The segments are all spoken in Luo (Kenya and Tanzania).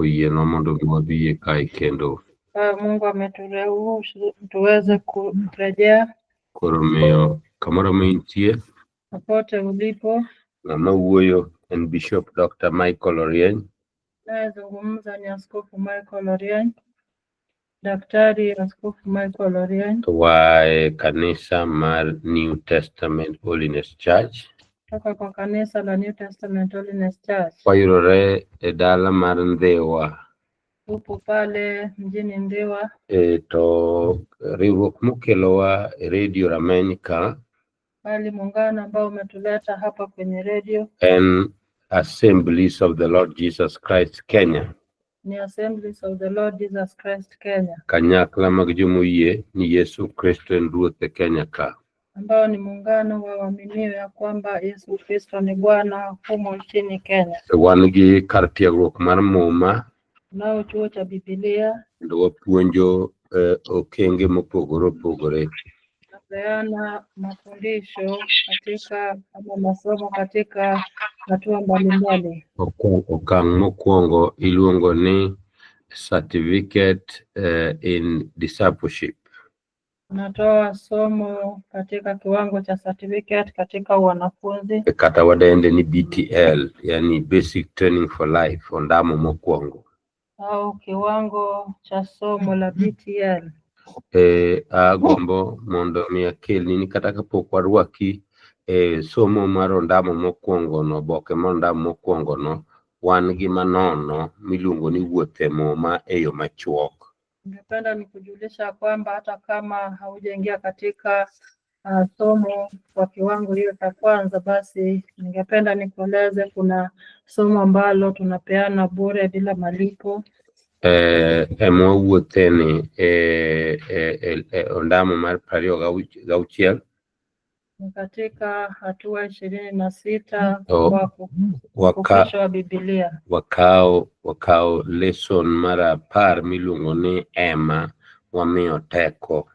Oyieno mondo wadhie kae kendo. Mungu ameturuhusu tuweze kurejea. Koro miyo kamoro mintie. Popote ulipo. Ng'ama wuoyo en Bishop Dr. Michael Orieny. Anayezungumza ni Askofu Michael Orieny. Daktari Askofu Michael Orieny. Wae kanisa mar New Testament Holiness Church. Toka kwa kanisa la New Testament Holiness Church. Wayudore e dala mar Ndhewa. Upo pale mjini Ndhewa. To riwruok mokelowa Radio Rameny Bali muungano ambao umetuleta hapa kwenye radio en Assemblies of the Lord Jesus Christ Kenya. Ni Assemblies of the Lord Jesus Christ Kenya. Kanyakla mag jomoyie ni Yesu Kristo en Ruoth e Kenya ka. Ambao ni muungano wa waaminio ya kwamba Yesu Kristo ni Bwana humo nchini Kenya. Wan gi kar tiegruok mar muma. Nao chuo cha Biblia. Ndo wapuonjo okenge mopogore opogore. Napeana mafundisho katika ama masomo katika hatua mbalimbali. Okang' mokwongo iluongo ni Certificate in Discipleship. Natoa somo katika kiwango cha certificate katika wanafunzi. Kata wadende ni BTL, yani Basic Training for Life, ondamo mokwongo. Au kiwango cha somo la BTL. Agombo mondo miya kelni ni kata kapok warwaki somo mar ondamo mokwongo no, boke mar ondamo mokwongo no, wan gi manono miluongo ni wuothe muma e yo machuok. Ningependa nikujulisha kwamba hata kama haujaingia katika somo kwa kiwango hiyo cha kwanza, basi ningependa nikueleze kuna somo ambalo tunapeana bure bila malipo. Wuothe ni ondamo mar 26 katika hatua 26 kwa kufundisha wa Biblia. Wakao lesson mara par miluongo ni Ema wamiyo teko.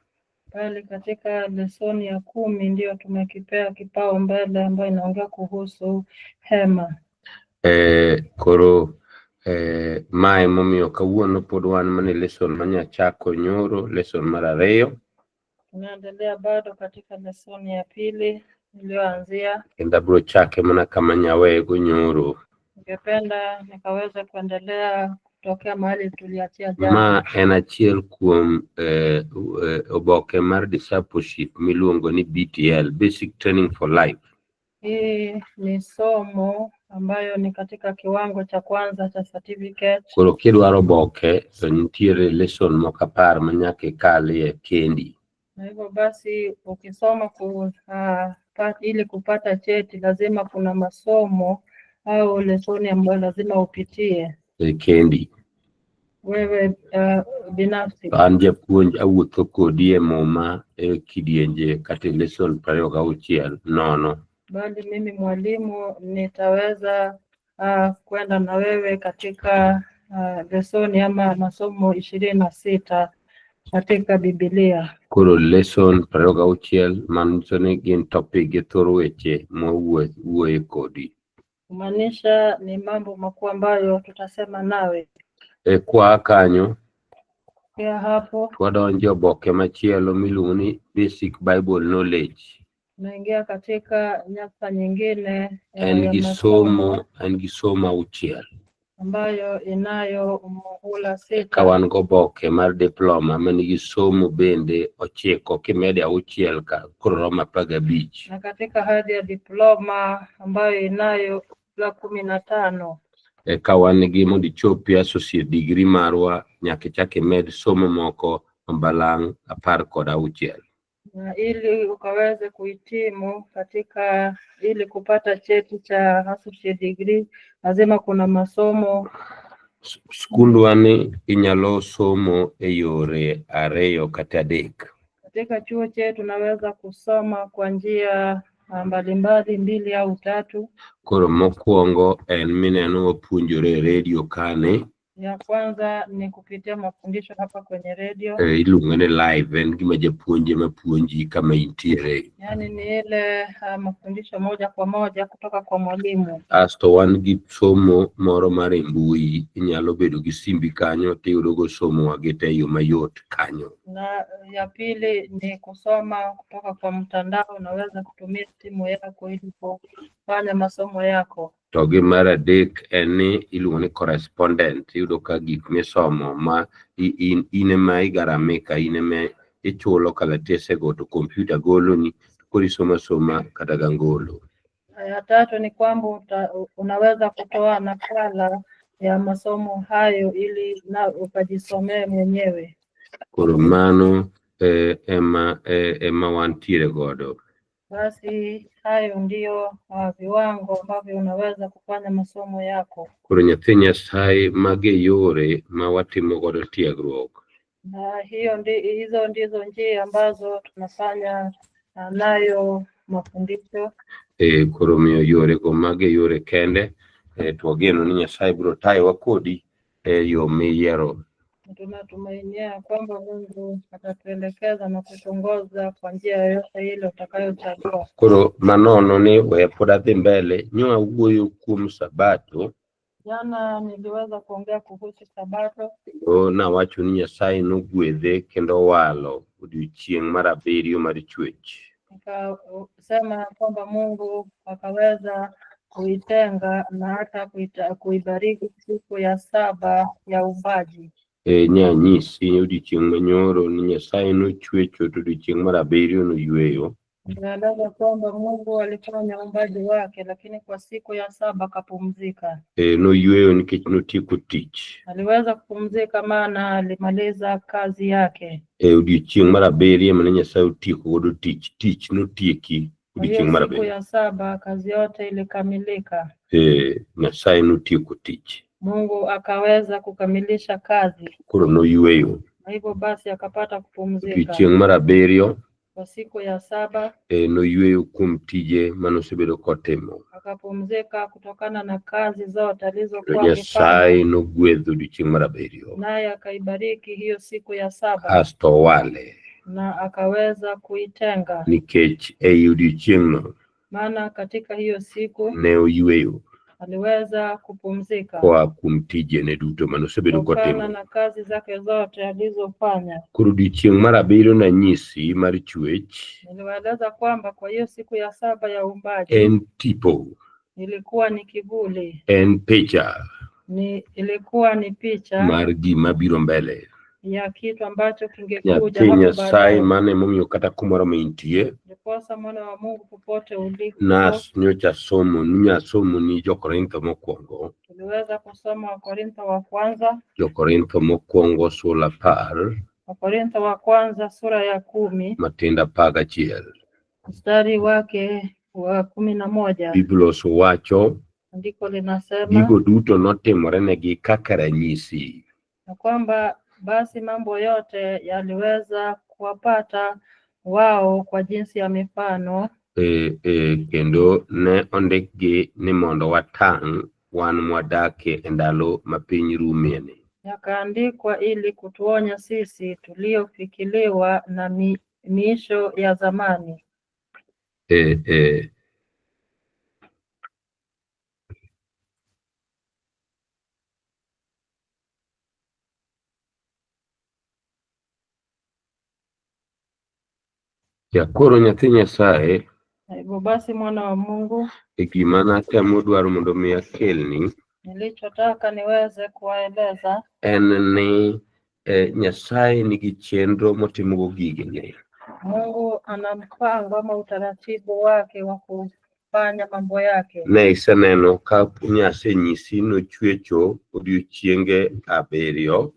Bali katika lesoni ya 10 ndio tumekipea kipao mbele ambayo inaongea kuhusu hema. Koro mae momiyo kawuono pod wan mane lesson manyachako nyoro, lesson mar 2. Tunaendelea bado katika lesoni ya 2 niliyoanzia. Kenda bro chake mana kama nyawego nyoro. Ningependa nikaweza kuendelea kutokea mahali tuliachia jana. Ma en achiel kuom oboke mar discipleship miluongo ni BTL, Basic Training for Life. Hii ni somo ambayo ni katika kiwango cha kwanza cha certificate. Koro kidwaro boke to nitiere lesson mokapar manyaka ikalie kendi. Na hivyo basi ukisoma ili kupata cheti lazima kuna masomo au lesoni ambayo lazima upitie. Kendi. Wewe binafsi. An japuonj awuotho kodi e muma kidienje kata lesson 26 nono. Bali mimi mwalimu nitaweza kwenda na wewe katika lesoni ama masomo 26 katika Biblia. Koro lesson 26 manusoni gin topic thoro weche mawuoye kodi. Kumaanisha ni mambo makuu ambayo tutasema nawe. Kwa kanyo pia hapo twadonjo oboke machielo miluongo ni Basic Bible Knowledge. Naingia katika nyapa nyingine En gi somo auchiel ambayo inayo muhula 6. Kawan go boke mar diploma manigi somo bende 9 kimede auchiel ka koro romo 15. Na katika hadhi ya diploma ambayo inayo 15. Kawan gi mondo ichopi associate degree marwa nyaka chake med somo moko mbalang' 16. Na ili ukaweze kuhitimu katika ili kupata cheti cha associate degree lazima kuna masomo. Skundwani inyalo somo e yore 2 kata 3. Katika chuo chetu tunaweza kusoma kwa njia mbalimbali 2 au 3. Koro mokwongo en mineno wapuonjore radio kane. Ya kwanza ni kupitia mafundisho hapa kwenye redio. Iluongo ni live, en gima japuonje mapuonji kama intiere. Yani ni ile mafundisho moja kwa moja kutoka kwa mwalimu. Asto wan gi somo moro mar mbui, inyalo bedo gi simbi kanyo tiyudo go somo wagete yo mayot kanyo. Na ya pili ni kusoma kutoka kwa mtandao, unaweza kutumia simu yako ili kufanya masomo yako. To gi mar adek en ni iluongo ni correspondent, iyudo ka gik misomo ma in ema igaramika, in ema ichulo kalatese go to kompyuta golo ni kori soma kata gangolo. Ya tatu ni kwamba unaweza kutoa nakala ya masomo hayo ili na ukajisomee mwenyewe. Koro mano ema wantiere godo. Basi hayo ndio viwango ambavyo unaweza kufanya masomo yako. Koro nyathi Nyasaye mage yore ma watimo godo tiegruok. Na hizo ndizo njia ambazo tunafanya nayo mafundisho. Koro miyo yore go mage yore kende, twageno ni Nyasaye biro tayowa kodi yo miyiero. Tunatumainia kwamba Mungu atatuelekeza na kutongoza kwa njia yoyote ile utakayochagua. Koro manono ni we pod adhi mbele, nyoa wuoyo kuom Sabato. Jana niliweza kuongea kuhusu Sabato. Nawacho ni Nyasaye nogwedhe kendo walo odiochieng' mar abiriyo mar chwech. Nikasema kwamba Mungu akaweza kuitenga na hata kuibariki siku ya 7 ya uumbaji. Nyanyisi odiochieng' manyoro ni Nyasaye nochwecho to odiochieng' mar abiriyo noyweyo. Ndio kwamba Mungu alifanya uumbaji wake, lakini kwa siku ya 7 akapumzika. Noyweyo nikech notieko tich. Aliweza kupumzika maana alimaliza kazi yake. Odiochieng' mar abiriyo mane Nyasaye otieko godo tich notieki odiochieng' mar abiriyo. Siku ya 7 kazi yote ilikamilika. Nyasaye notieko tich. Mungu akaweza kukamilisha kazi. Koro noyweyo. Na hivyo basi akapata kupumzika. Odiochieng' mar abiriyo kwa siku ya 7 noyweyo kuom tije manosebedo kotimo. Akapumzika kutokana na kazi zote alizokuwa akifanya. Nyasaye nogwedho odiochieng' mar abiriyo. Naye akaibariki hiyo siku ya 7. Asto wale. Na akaweza kuitenga. Nikech odiochieng'no, maana katika hiyo siku ne oyweyo. Aliweza kupumzika kwa kumtije ne duto manosebedo kotimo na kazi zake zote alizofanya. Koro odiochieng' mar abiriyo na nyisi mar chwech. Niliwaeleza kwamba kwa hiyo siku ya 7 ya uumbaji en tipo, ilikuwa ni kivuli, en picha, ilikuwa ni picha mar gima biro mbele, ya kitu ambacho kingekuja hapo baadaye. Nyasaye mane momiyo kata kumoro mintie, ndiposa mwana wa Mungu popote ulipo. Nas nyocha somo ni Jokorintho mokwongo. Tuliweza kusoma Wakorintho wa kwanza. Jokorintho mokwongo sura 10. Wakorintho wa kwanza sura ya 10. Matenda 11. Mstari wake wa 11. Biblos wacho. Andiko linasema. Gigo duto notimore negi kaka ranyisi. Na kwamba basi mambo yote yaliweza kuwapata wao kwa jinsi ya mifano. Kendo ne ondikgi ni mondo watang' wan mwadake e ndalo ma piny rumieni. Yakaandikwa ili kutuonya sisi tuliofikiliwa na miisho ya zamani. Koro nyathi Nyasaye, hivyo basi mwana wa Mungu, gima natemo dwaro mondo mi akelni, nilichotaka niweze kuwaeleza en ni Nyasaye nigi chenro motimogo gigene. Mungu ana mpango ama utaratibu wake wa kufanya mambo yake. Ne iseneno ka Nyasaye nyisi nochwecho odiochienge 7.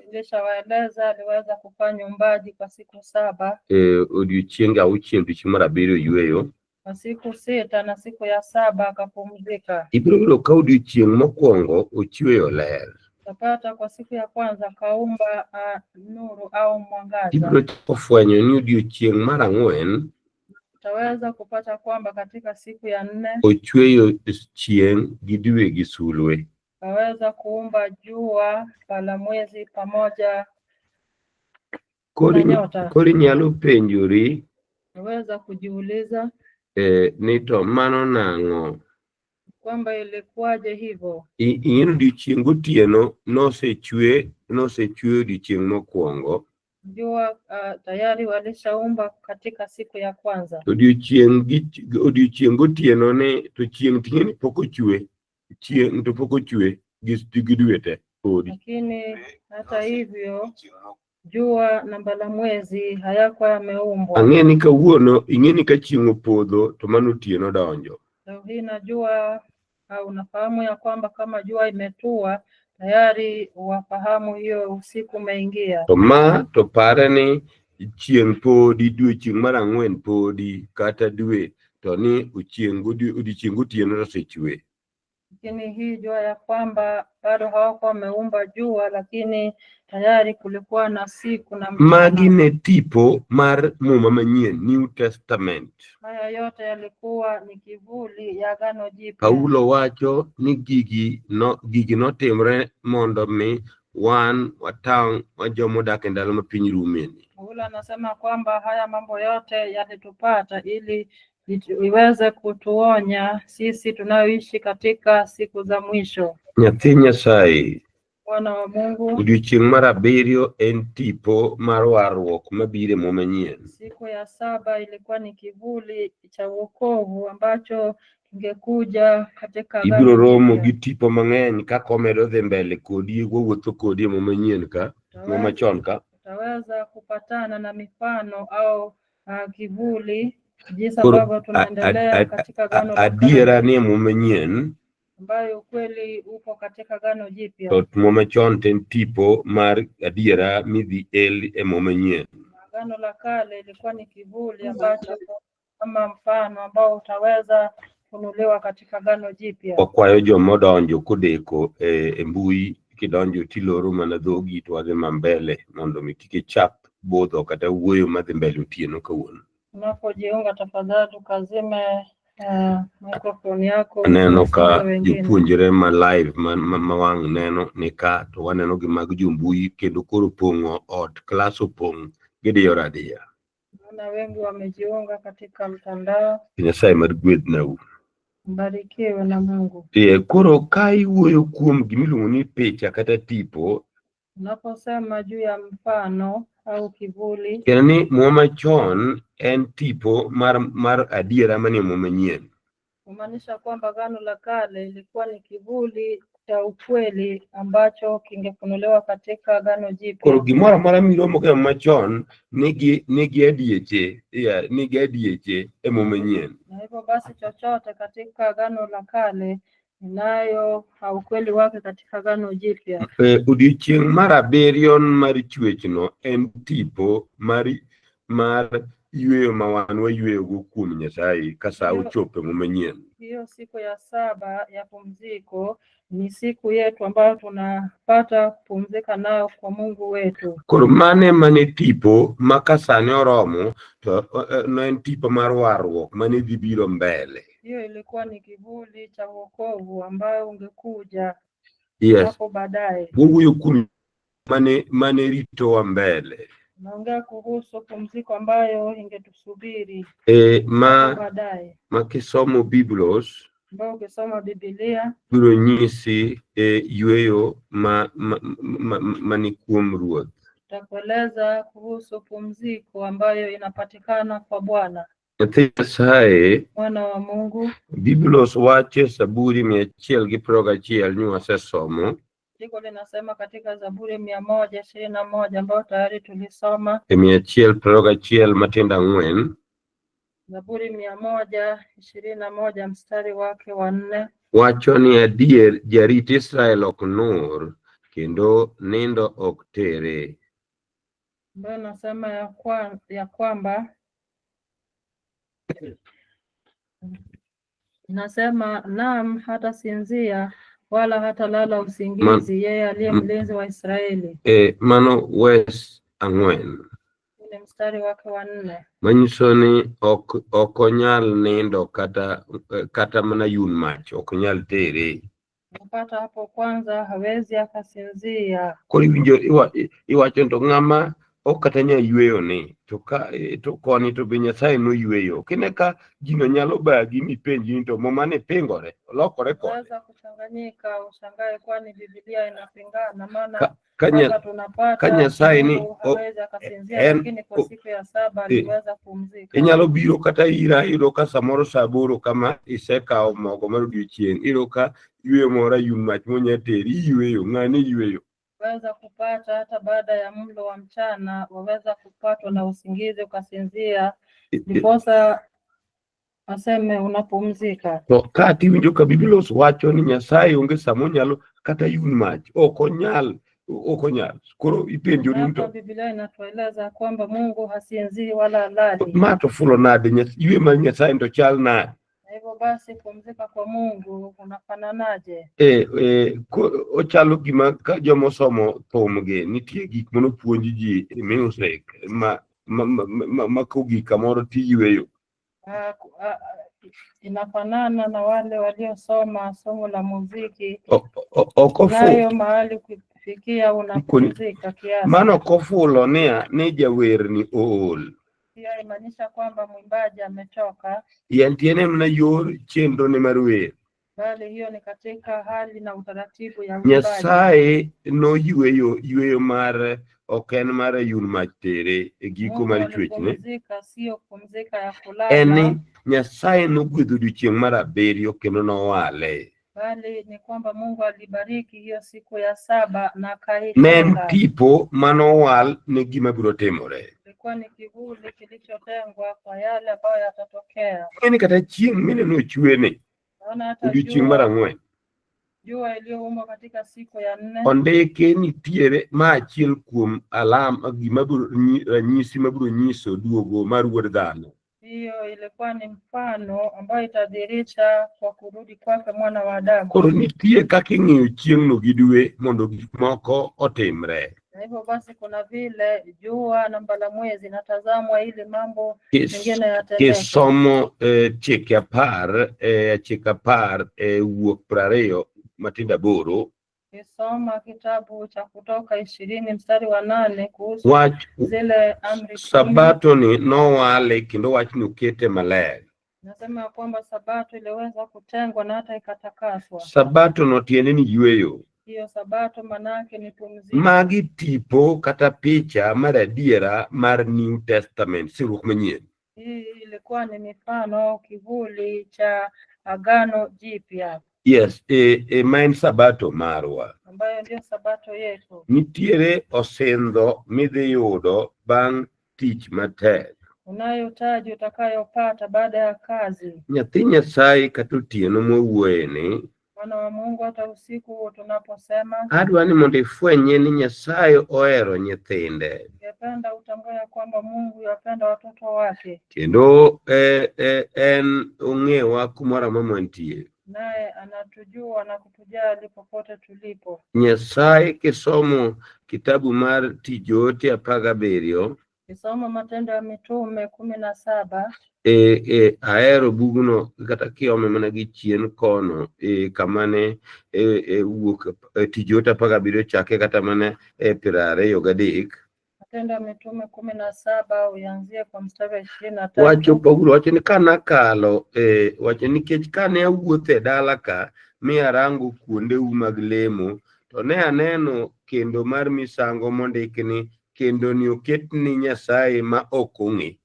Nilishawaeleza aliweza kufanya uumbaji kwa siku 7. Odiochienge 6 odiochieng' mar 7 yweyo. Kwa siku 6 na siku ya 7 akapumzika. Ibiro yudo ka odiochieng' mokwongo ochweyo ler. Tapata kwa siku ya kwanza kaumba nuru au mwangaza. Ibiro kufwenyo ni odiochieng' mar 4. Utaweza kupata kwamba katika siku ya 4 ochweyo chieng' gi dwe gi sulwe. Akaweza kuumba jua, balamwezi pamoja na nyota. Kori nyalo penjori Naweza kujiuliza ni to mano nang'o? kwamba ilikuwaje hivyo? In odiochieng' gotieno nosechwe odiochieng' mokwongo. Jua tayari walishaumba katika siku ya kwanza. Odiochieng' gotieno ne to chieng' ting'eni pok ochwe. Chieng' to pok ochwe gi dwe te podi. Lakini hata hivyo jua na balamwezi hayakuwa yameumbwa. Ing'eni ka chieng' opodho to mano otieno donjo. Leo hii najua unafahamu ya kwamba kama jua imetua tayari wafahamu hiyo usiku umeingia. To pare ni chieng' podi, dwe chieng' mar ang'wen podi kata dwe to ni odiochieng' gotieno osechwe. Lakini hii jua ya kwamba bado hawakuwa wameumba jua, lakini tayari kulikuwa na siku na mchana. Magi ne tipo mar Muma Manyien, New Testament. Haya yote yalikuwa ni kivuli ya Agano Jipya. Paulo wacho ni gigi notimre mondo mi wan watang' wa jomo dak e ndalo ma piny rumeni. Paulo anasema kwamba haya mambo yote yalitupata ili iweze kutuonya sisi tunayoishi katika siku za mwisho. Nyathi Nyasaye, Bwana wa Mungu, odiochieng' mar abiriyo en tipo mar warruok mabiro e Muma Manyien. Siku ya 7 ilikuwa ni kivuli cha wokovu ambacho kingekuja katika Agano Ibiro romo Jipya. gi tipo mang'eny kaka omedo dhi mbele kodi wuotho kodi e Muma Manyien ka, Muma chon ka. Utaweza kupatana na mifano au kivuli jinsi ambavyo tunaendelea katika Agano la Adiera ni Muma Manyien ambayo ukweli upo katika Agano Jipya. To Muma chon ten tipo mar adiera midhi el e Muma Manyien. Agano la Kale ilikuwa ni kivuli ambacho kama mfano ambao utaweza kununuliwa katika Agano Jipya. Wakwayo jomodonjo kodeko e mbui kidonjo tiloro mana dhogi to wadhi mbele mondo mi kik ichap bodho kata wuoyo madhi mbele otieno kawuono. Unapojiunga tafadhali ukazime microphone yako. Aneno ka jopuonjre ma live ma wang' neno ni ka to waneno gi mag jombui kendo koro pong'o ot, klas opong' gidiyo radiya. Na wengi wamejiunga katika mtandao. Nyasaye mar gwedhnau. Mbarikiwe na Mungu. Koro ka iwuoyo kuom gimiluongo ni picha kata tipo, unaposema juu ya mfano au kivuli, kendo ni Muma chon en tipo mar adiera manie Muma Manyien. kumaanisha kwamba Agano la Kale ilikuwa ni kivuli cha ukweli ambacho kingefunuliwa katika Agano Jipya. Koro gimoro amora miromo ka Muma chon nigi adieche e Muma Manyien. Na hivyo basi chochote katika Agano la Kale inayo ukweli wake katika Agano Jipya. Odiochieng' mar abiriyo mar chwechno en tipo mar yweyo ma wan wayweyo go kuom Nyasaye ka sa ochopo Muma Manyien. Hiyo siku ya 7 ya pumziko ni siku yetu ambayo tunapata kupumzika nayo kwa Mungu wetu. Koro mane tipo makasane oromo to en tipo mar warruok mane dhi biro mbele. Hiyo ilikuwa ni kivuli cha wokovu ambayo ungekuja hapo baadaye. Wuoyo kuom mane rito wa mbele. Naongea kuhusu pumziko ambayo ingetusubiri baadaye. Makisomo Biblos, ambao ukisoma Biblia biro nyisi yweyo mani kuom Ruoth. Takueleza kuhusu pumziko ambayo inapatikana kwa Bwana. Nyathi Nyasaye, Mwana wa Mungu. Biblos wache Zaburi 121 ni wasesomo. Andiko linasema katika Zaburi 121 ambayo tayari tulisoma. 121 matendo 4. Zaburi 121 mstari wake wa 4. Wacho ni adier jarit Israel ok nur kendo nindo ok tere. Ambayo nasema ya kwamba nasema naam, hata sinzia wala hata lala usingizi yeye aliye mlinzi wa Israeli. Mano wes ang'wen. Ile mstari wake wa 4. Manyiso ni ok onyal nindo kata mana yun mach ok onyal tere. kupata hapo kwanza hawezi akasinzia. Koro iwinjo iwacho to ng'ama ok kata nya yweyo ni to koni to be Nyasaye noyweyo. Kine ka gino nyalo bagi mipenji ni to mane pingore olokore kode. Unaweza kuchanganyika ushangae, kwani Biblia inapingana, maana hapa tunapata Nyasaye ni hawezi akasinzia, lakini kwa siku ya saba aliweza kupumzika. Inyalo biro kata ira iro ka samoro saa 8 kama isekao mogo mar odiochieng' iro ka yweyo moro yun mach monyateri iyweyo. Ng'ani yweyo waweza kupata hata baada ya mlo wa mchana, waweza kupatwa na usingizi ukasinzia, ndiposa aseme unapumzika. To kati winjo ka Biblia wacho ni Nyasaye onge samo nyalo kata yun mach okonyal. Koro ipenjori to Biblia inatueleza kwamba Mungu hasinzii wala halali. Mato fulo nade ywe mar Nyasaye ndo chal nade? Hivyo basi pumzika kwa Mungu unafananaje? Ochalo gima ka jomo somo thumgi nitie gik mono puonji ji music ma kogi kamoro tiyweyo. Inafanana na wale waliosoma somo la muziki. Nayo mahali kufikia unapumzika kiasi. Mano kofulo ni jawer ni ool. Pia imaanisha kwamba mwimbaji amechoka. Yantiene mna yor chenro ni mar wer. Bali hiyo ni katika hali na utaratibu ya mwimbaji. Nyasaye no yweyo mar oken mar yun mach tere e giko mar chwech ne. Pumzika sio pumzika ya kulala. Eni Nyasaye no gwedho odiochieng' mar 7 kendo nowale. Bali ni kwamba Mungu alibariki hiyo siku ya 7 na akaitenga. Men tipo manowal ni gima biro timore. Ilikuwa ni kivuli kilichotengwa kwa yale ambayo yatatokea. Eni kata chieng' mineno chwene. Odiochieng' mar 4. Jua iliyoumwa katika siku ya 4. Ondike nitiere ma achiel kuom alama gima biro ranyisi mabiro nyiso duogo mar Wuod Dhano. Hiyo ilikuwa ni mfano ambayo itadhihirisha kwa kurudi kwake Mwana wa Adamu. Koro nitie kaka ing'eyo chieng'no gi dwe mondo gik moko otimre. Na hivyo basi kuna vile jua na mbalamwezi natazamwa ili mambo mengine yatendeke. Kisomo chike apar Wuok 20 Matindo 8. Kisoma kitabu cha Kutoka 20 mstari wa 8 kuhusu zile amri 10. Sabato ni nowale kendo wach ni ukete maler. Nasema kwamba sabato iliweza kutengwa na hata ikatakaswa. Sabato no tiende ni yweyo. Hiyo sabato manake ni pumziko. Magi tipo kata picha mar adiera mar New Testament, sirruok manyien. Hii ilikuwa ni mifano kivuli cha Agano Jipya. Yes, main sabato marwa. Ambayo ndio sabato yetu. Nitiere osendho midhi yudo bang' tich matek. Unayotaji utakayopata baada ya kazi. Nyathi Nyasaye kata otieno mwawuoyeni. Mwana wa Mungu hata usiku tunaposema. Adwa ni mondo ifwenye ni Nyasaye ohero nyithinde. Ningependa utambue kwamba Mungu yapenda watoto wake. Kendo en ong'ewa kumoro amora mantie. Naye anatujua na kutujali popote tulipo. Nyasaye kisomo kitabu mar Tich Joote 17. Kisoma Matendo ya Mitume 17. Aero bugno kata kiome mana gi chien kono kamane wuok Tich Joote 17 chake kata mana 23. Matendo ya Mitume 17 uanzie kwa mstari wa 23. Wacho Paulo wacho ni kana kalo wacho nikech kane awuothe dala ka mi arango kuonde mag lemo to ne aneno kendo mar misango mondikni kendo ni oket ni Nyasaye ma ok ong'e.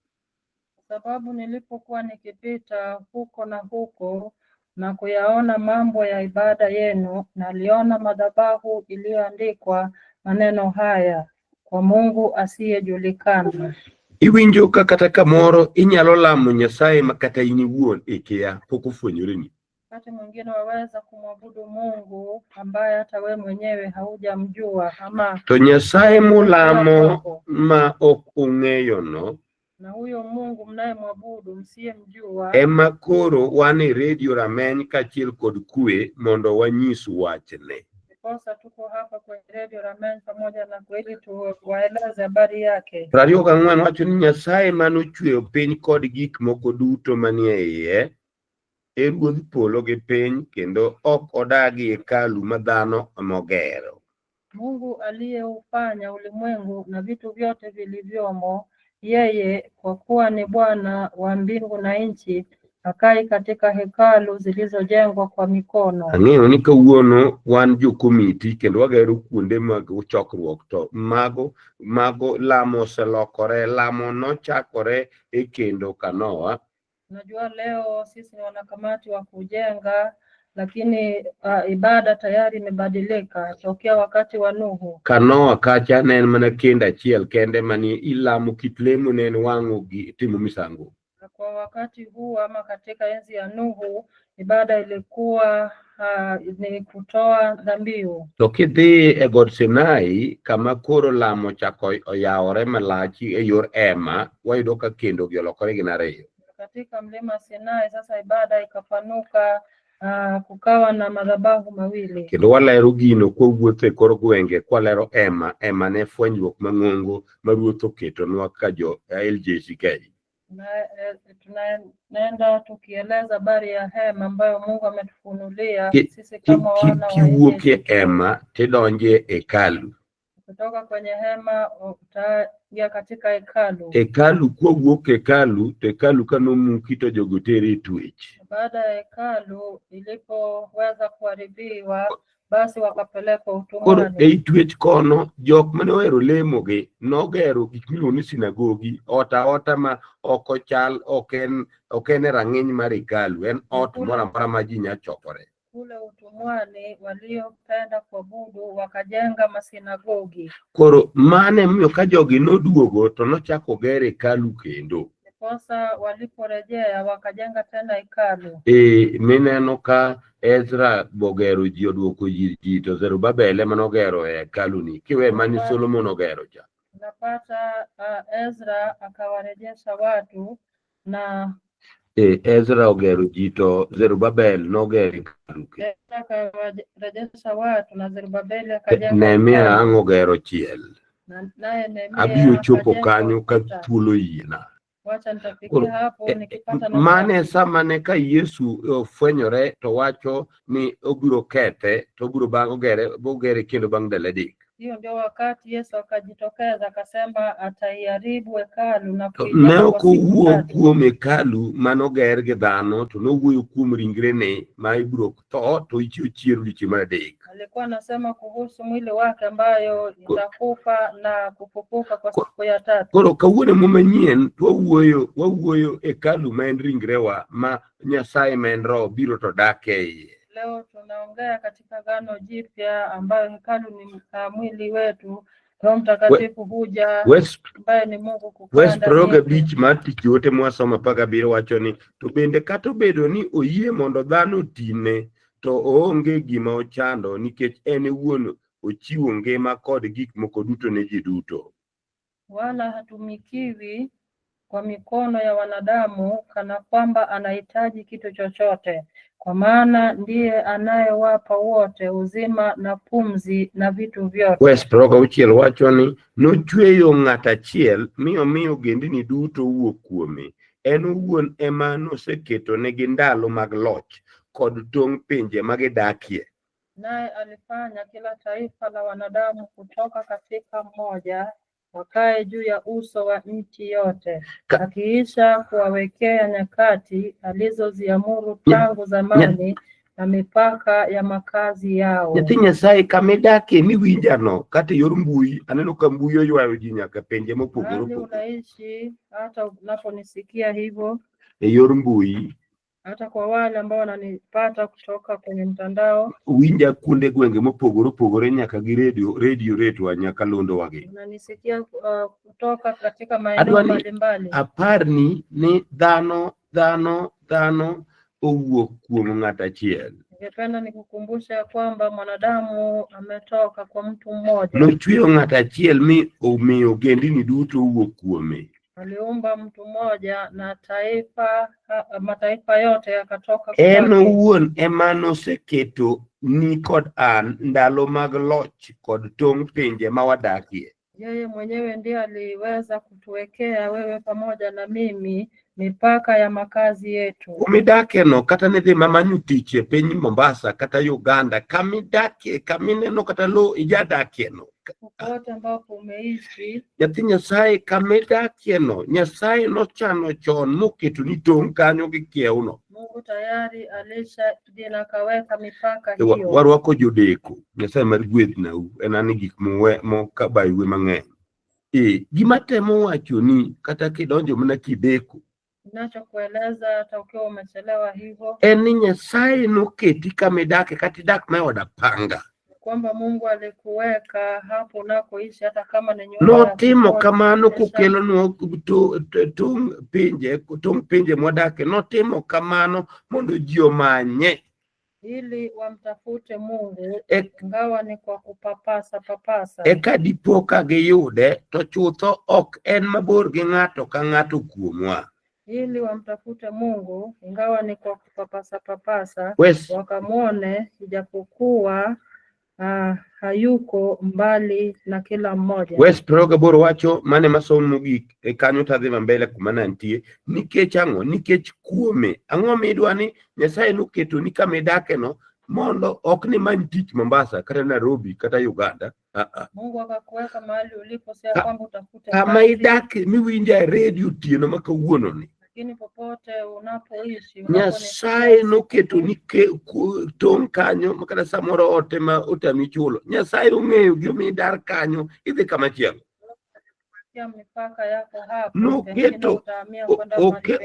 Sababu nilipokuwa nikipita huko na huko na kuyaona mambo ya ibada yenu, naliona madhabahu iliyoandikwa maneno haya, kwa Mungu asiyejulikana. Iwinjo ka kata kamoro inyalo lamo Nyasaye makata in iwuon ikia pok ofwenyoreni. Wakati mwingine waweza kumwabudu Mungu ambaye hata wewe mwenyewe haujamjua ama to Nyasaye mulamo ma ok ong'eyo no. Na huyo Mungu mnayemwabudu msiyemjua. Ema koro wan e Radio Rameny kaachiel kod kwe mondo wanyis wachne. Ndiposa tuko hapa kwenye Radio Rameny pamoja na kweli tuwaeleze habari yake. 24 wacho ni Nyasaye manochweyo piny kod gik moko duto manie iye. e ruodh polo gi piny kendo ok odagi hekalu ma dhano mogero. Mungu aliyeufanya ulimwengu na vitu vyote vilivyomo, yeye kwa kuwa ni Bwana wa mbingu na nchi, akai katika hekalu zilizojengwa kwa mikono. Ang'eyo ni kawuono wan jokomiti kendo wagero kuonde mag chokruok, to mago lamo oselokore. Lamo nochakore e kendo Kanoa. Najua leo sisi ni wanakamati wa kujenga, lakini ibada tayari imebadilika tokea wakati wa Nuhu. Kanoa kacha ne en mana kendo achiel kende mani ilamo kit lemo ne en wang'o gi timo misango. Kwa wakati huu ama katika enzi ya Nuhu, ibada ilikuwa ni kutoa dhabihu. To kidhi e God Sinai kama koro lamo chako oyawore malachi e yor ema, wayudo ka kendo gi olokore gin ariyo. Katika mlima Sinai sasa ibada ikapanuka, kukawa na madhabahu mawili. Kendo walero gino kowuotho e kor gwenge kwalero ema ne fwenyruok mang'ongo ma Ruoth oketonwa ka jo LJCK. Tunaenda tukieleza habari ya hema ambayo Mungu ametufunulia sisi kama wana wa kiwuok e hema tidonje hekalu. Kutoka kwenye hema utaingia katika hekalu. Hekalu kowuok hekalu kanomuki to jogo tere twech. Baada ya hekalu ilipoweza kuharibiwa, basi wakapelekwa utumwani. Koro ei twech kono jok mane ohero lemo gi nogero gik miluongo ni sinagogi, ota ma ok ochal, ok en rang'iny mar hekalu, en ot moro amora ma ji nya chokore. Kule utumwani waliopenda kuabudu wakajenga masinagogi. Koro mane miyo ka jogi noduogo to nochako gero hekalu kendo. Ndiposa waliporejea wakajenga tena hekalu. Mineno ka Ezra bogero ji oduoko ji to Zerubabel ema nogero hekalu ni, kiwe mani Solomon ogero cha. Unapata Ezra akawarejesha watu na Ezra ogero ji to Zerubabel nogero hekalu. Akawarejesha watu na Zerubabel akajenga. Nehemia ang' ogero chiel. Naye Nehemia abiro chopo kanyo ka thuolo yiena. Wacha nitafikia hapo nikipata nafasi. Mane samane ka Yesu fwenyore to wacho ni obiro kethe to obiro bogere kendo bang' ndalo adek. Hiyo ndio wakati Yesu akajitokeza akasema ataiharibu hekalu na kuijenga ne ok owuok kuom hekalu manoger gi dhano, to nowuoyo kuom ringrene ma ibiro tho to ichiwo chier odiechieng' mar adek. Alikuwa anasema kuhusu mwili wake ambayo itakufa na kufufuka kwa siku ya tatu. Koro kawuono manyien wawuoyo hekalu ma en ringrewa ma Nyasaye ma en Roho biro to dak e iye. Leo tunaongea katika Agano Jipya ambayo hekalu ni mwili wetu. Roho Mtakatifu huja ambaye ni Mungu kukanda. West Proga Beach matich yote mwasoma paka biro wacho ni to bende kata obedo ni oyie mondo dhano tine to oonge gima ochando nikech en wuon ochiwo ngima kod gik moko duto ne ji duto. Wala hatumikiwi kwa mikono ya wanadamu kana kwamba anahitaji kitu chochote, kwa maana ndiye anayewapa wote uzima na pumzi na vitu vyote. West Proga uchiel wacho ni nochweyo ng'at achiel miyo gendini duto wuok kuome. En wuon ema noseketo negi ndalo mag loch kod tong' pinje magidakie. Naye alifanya kila taifa la wanadamu kutoka katika mmoja wakae juu ya uso wa nchi yote, akiisha kuwawekea nyakati alizoziamuru tangu zamani na mipaka ya makazi yao. Nyathi Nyasaye kamidake miwinjano kata yor mbui, aneno ka mbui oywayo ji nyaka pinje mopogore opogore. Unaishi hata unaponisikia hivyo yor mbui, hata kwa wale ambao wananipata kutoka kwenye mtandao, winja kuonde gwenge mopogore opogore nyaka gi radio reto nyaka londo wage. Unanisikia kutoka katika maeneo mbalimbali. Aparni ni dhano owuok kuom ng'at achiel. Ningependa nikukumbusha kwamba mwanadamu ametoka kwa mtu mmoja. Nochweyo ng'at achiel mi omiyo gendini duto owuok kuome. Aliumba mtu mmoja na mataifa yote yakatoka kwake. En owuon ema noseketo ni kod an ndalo mag loch kod tong' pinje ma wadakie. Yeye mwenyewe ndiye aliweza kutuwekea wewe pamoja na mimi mipaka ya makazi yetu. Kumidakeno kata nidhi mamanyu tich e piny Mombasa kata Uganda, kamidake kamineno kata lo ijadakeno. Popote ambapo umeishi, Nyathi Nyasaye kamidakieno, Nyasaye nochano chon moketo ni tong' kanyo gi kieuno. Mungu tayari alishaji akaweka mipaka hiyo. Warwako jodeko, Nyasaye mar gweth nau, enani gik mokabaywe mang'eny. Gima temo wacho ni kata kidonjo mana kideko, ninachokueleza hata ukiwa umechelewa hivyo, ni Nyasaye noketi kamidake katidak mayoda panga. Kwamba Mungu alikuweka hapo unakoishi hata kama ni nyumba. Notimo kamano kukelo no tung pinje mwadake, notimo kamano mondo ji omanye. Ili wamtafute Mungu, ingawa ni kwa kupapasa. Eka dipo ka giyude, to chutho ok en mabor gi ng'ato ka ng'ato kuomwa. Ili wamtafute Mungu, ingawa ni kwa kupapasa, wakamwone, ijapokuwa hayuko mbali na kila mmoja. Wes proga boro wacho mane masomo mogik e kanyo tadhi mbele kuma nantie, nikech ang'o? Nikech kuome ang'o midwa ni Nyasaye noketo ni kamidake no mondo ok ni many tich Mombasa kata Nairobi kata Uganda. Mungu akakuweka mahali ulipo, si kwamba utafute kama idake miwinja redio tieno makawuono ni. Lakini popote unapoishi, Nyasaye noketo ni tong' kanyo makata samoro ote ma otami chulo. Nyasaye ong'eyo gimidar kanyo, idhi kama chielo. Mipaka yako hapo, noketo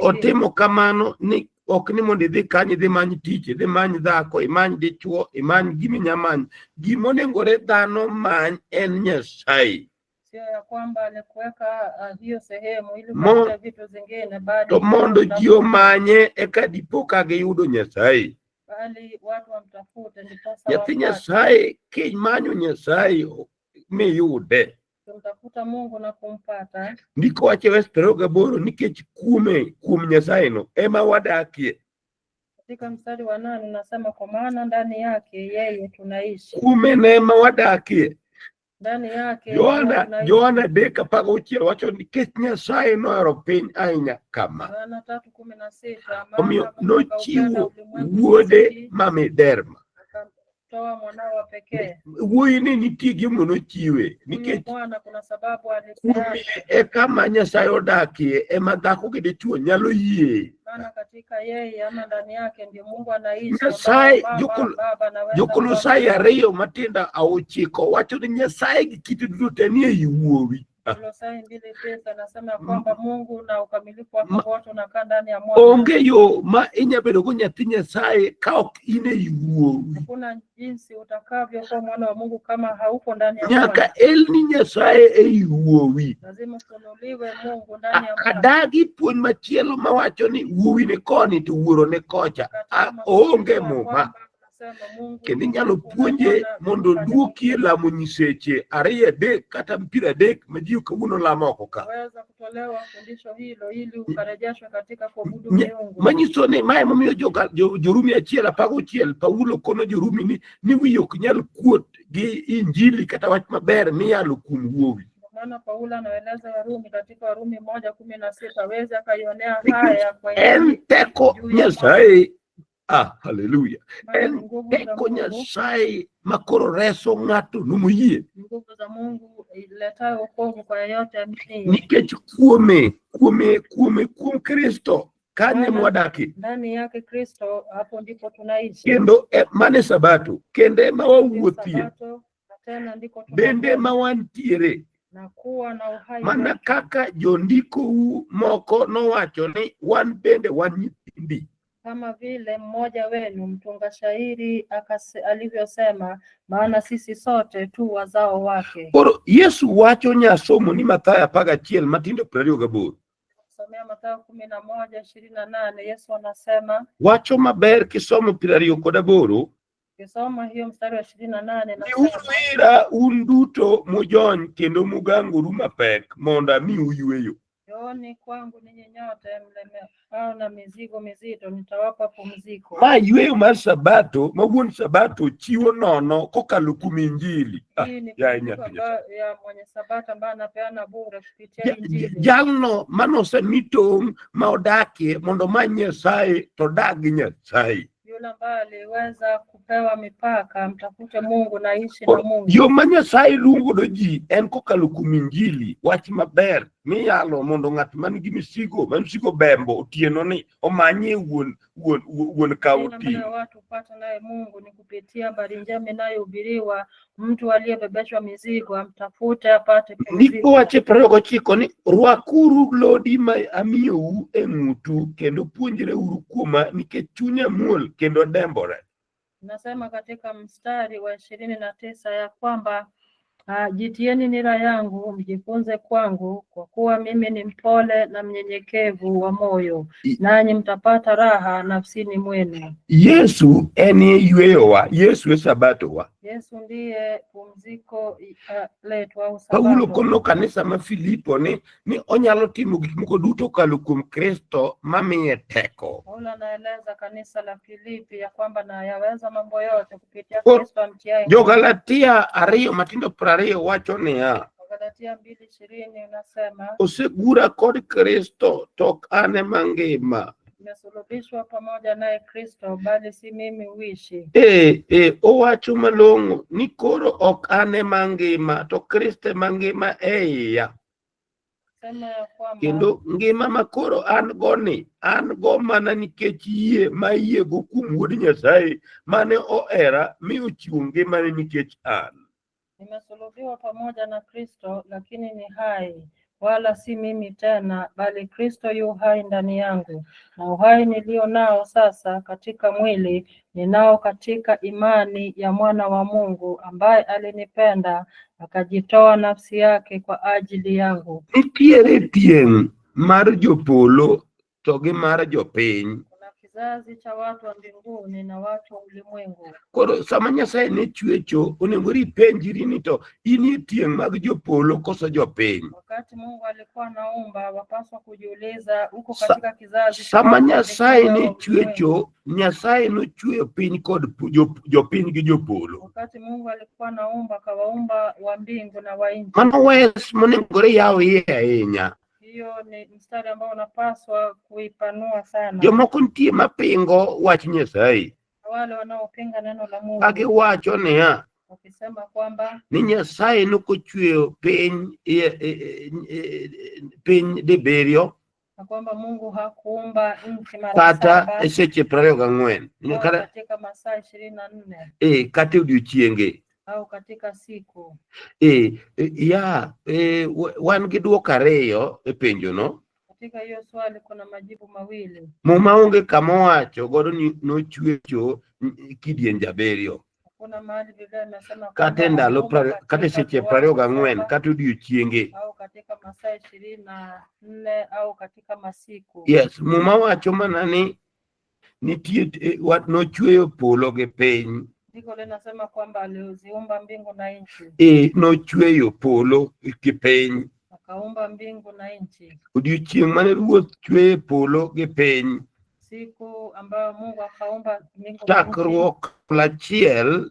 otimo kamano ni ok ni mondo idhi kanyo idhi many tich, idhi many dhako, imany dichuo, imany giminyamany. Gimonengore dhano many en Nyasaye. Sio ya kwamba alikuweka hiyo sehemu ili kupata vitu zingine, bali to mondo ji omanye eka dipo ka giyudo Nyasaye. Bali watu wamtafute ndipo sawa. Nyathi Nyasaye kimanyo Nyasaye miyude. Kumtafuta Mungu na kumpata. Ndiko wache West Peroga boro nikech kuom Nyasaye no ema wadakie. Katika mstari wa 8 unasema kwa maana ndani yake yeye tunaishi. Kume nema wadakie. Ndani yake Yohana deka paga uchiel wacho nikech Nyasaye nohero piny ahinya kama. Yohana 3:16 omiyo nochiwo wuode mamiderma. Toa mwanao wa pekee. Wuoyi ni nitie gimo nochiwe nikech Bwana kuna sababu alisema kama Nyasaye odakie ema dhako gi dichuo nyalo yie. Maana katika yeye ama ndani yake ndio Mungu anaishi. Nyasaye Jokolosai 2 matinda auchiko wacho ni Nyasaye gi kit duto nie iwuowi. Kolosai 2:9 anasema kwamba Mungu na ukamilifu wake wote unakaa ndani ya mwana. Onge yo ma inyabedo go nyathi Nyasaye ka ok ine iwuowi. Hakuna jinsi utakavyo kuwa mwana wa Mungu kama hauko ndani ya mwana. Nyaka elni Nyasaye e iwuowi. Lazima kunuliwe Mungu ndani ya mwana. Kadagi puonj machielo mawacho ni wuowi ne koni to wuoro ne kocha. Onge muma. Kendo inyalo puonje mondo duokie lamo nyiseche 2 3 kata 3 ma ji kawuono lamo oko ka. Waweza kutolewa fundisho hilo ili ukarejeshwe katika kuabudu Mungu. Manyiso ni mae momiyo Jorumi 1:1 Paulo kono Jorumi ni wiyo ok nyal kuot gi injili kata wach maber miyalo kuom wuowi. Maana Paulo anaeleza Warumi katika Warumi 1:16 aweza akaionea haya kwa teko Nyasaye. Hallelujah. Teko Nyasaye makoro reso ng'ato numuyie. Nguvu za Mungu iletayo wokovu kwa yeyote amini. Nikech kuom Kristo kanye mwadaki. Ndani yake Kristo hapo ndipo tunaishi. Kendo mane sabato kende mawawuothie. Tena ndiko bende mawantiere. Na kuwa na uhai. Mana kaka jondiko moko nowacho ni wan bende wan nyithindi. Kama vile mmoja wenu mtunga shairi alivyosema, maana sisi sote tu wazao wake. Koro Yesu wacho nyasomo ni Mathayo 11 matindo 28. Somea Mathayo 11:28 Yesu anasema. Wacho maber kisomo 28. Kisoma hiyo mstari wa 28 na Ira unduto mujony kendo mugangoru mapek mondo mi uyweyo. Njooni kwangu ninyi nyote mlemeao na mizigo mizito, nitawapa pumziko. Ma yweyo mar Sabato, ma wuon Sabato chiwo nono kokalo kuom Injili. Hii ni pumziko ya mwenye Sabato ambaye anapeana bure kupitia Injili. Jalno manosemi tong' ma odakie mondo many Nyasaye to dag gi Nyasaye. Yule ambaye aliweza kupewa mipaka, mtafute Mungu na ishi na Mungu. Yo ma Nyasaye luongo ji en kokalo kuom Injili, wach maber miyalo mondo ng'at man gi misigo bembo otieno ni omanye wuon kaunti. Watu pata naye Mungu ni kupitia habari njema inayohubiriwa. Mtu aliyebebeshwa mizigo amtafute apate pumziko. Ndipo wache 29 ni rwakuru lodi ma amiyou e ng'utu kendo puonjre uru kuoma nikech chunya muol kendo dembore. Nasema katika mstari wa 29 ya kwamba jitieni nira yangu mjifunze kwangu, kwa kuwa mimi ni mpole na mnyenyekevu wa moyo, nanyi mtapata raha nafsini mwenu. Yesu eni yweyowa, Yesu e Sabato wa. Yesu ndiye pumziko letu au Sabato. Paulo kono kanisa ma Filipo ni onyalo timo gik moko duto kalo kuom Kristo mamiye teko. Paulo anaeleza kanisa la Filipi ya kwamba na yaweza mambo yote kupitia Kristo amtiaye. Jo-Galatia 2:20 wacho niya, Galatia 2:20 unasema, osegura kod Kristo tok ane mangima. Nimesulubishwa pamoja naye Kristo, bali si mimi huishi. Owacho malong'o ni koro ok ane mangima to Kristo mangima e iya. Kendo ngima ma koro an go mana nikech yie ma yiego kuom Wuod Nyasaye mane ohera mi ochiwo ngimane nikech an. Nimesulubiwa pamoja na Kristo, lakini ni hai, wala si mimi tena, bali Kristo yu hai ndani yangu. Na uhai nilio nao sasa katika mwili, ninao katika imani ya mwana wa Mungu ambaye alinipenda akajitoa nafsi yake kwa ajili yangu. Nitiere tieng' mar jopolo to gi mar jopiny. Kuna kizazi cha watu wa mbinguni na watu wa ulimwengu. Koro sama Nyasaye ne chwecho onego ipenjri ni to inie tieng' mag jopolo koso jopiny. Wakati Mungu alikuwa anaumba, wapaswa kujiuliza uko katika kizazi. Sama Nyasaye ne chwecho, Nyasaye no chweyo piny kod jopiny gi jopolo. Wakati Mungu alikuwa anaumba, kawaumba wa mbingu na wa nchi. Mano wes monengore yawo iye ahinya. Hiyo ni mstari ambao unapaswa kuipanua sana. Jomoko nitie mapingo wach Nyasaye. Wale wanaopinga neno la Mungu. Kagiwacho niya, wakisema kwamba ni Nyasaye nokochweyo piny dibiriyo, na kwamba Mungu hakuumba nchi mara kata saba seche 24 katika masaa 24 kata odiochienge au katika siku. Wan gi dwoko ariyo e penjono. Katika hiyo swali kuna majibu mawili. Muma onge kama owacho godo ni nochwecho kidienje abiriyo. Kuna mahali Biblia inasema kata ndalo kata seche 24 kata odiochienge au katika masaa 24 au katika masiku. Yes, muma wacho mana ni nitie nochweyo polo gi piny. Ndiko linasema kwamba aliziumba mbingu na nchi. Nochweyo polo gi piny. Akaumba mbingu na nchi. Odiochieng' mane Ruoth chweye polo gi piny, siku ambayo Mungu akaumba mbingu na nchi. Chakruok achiel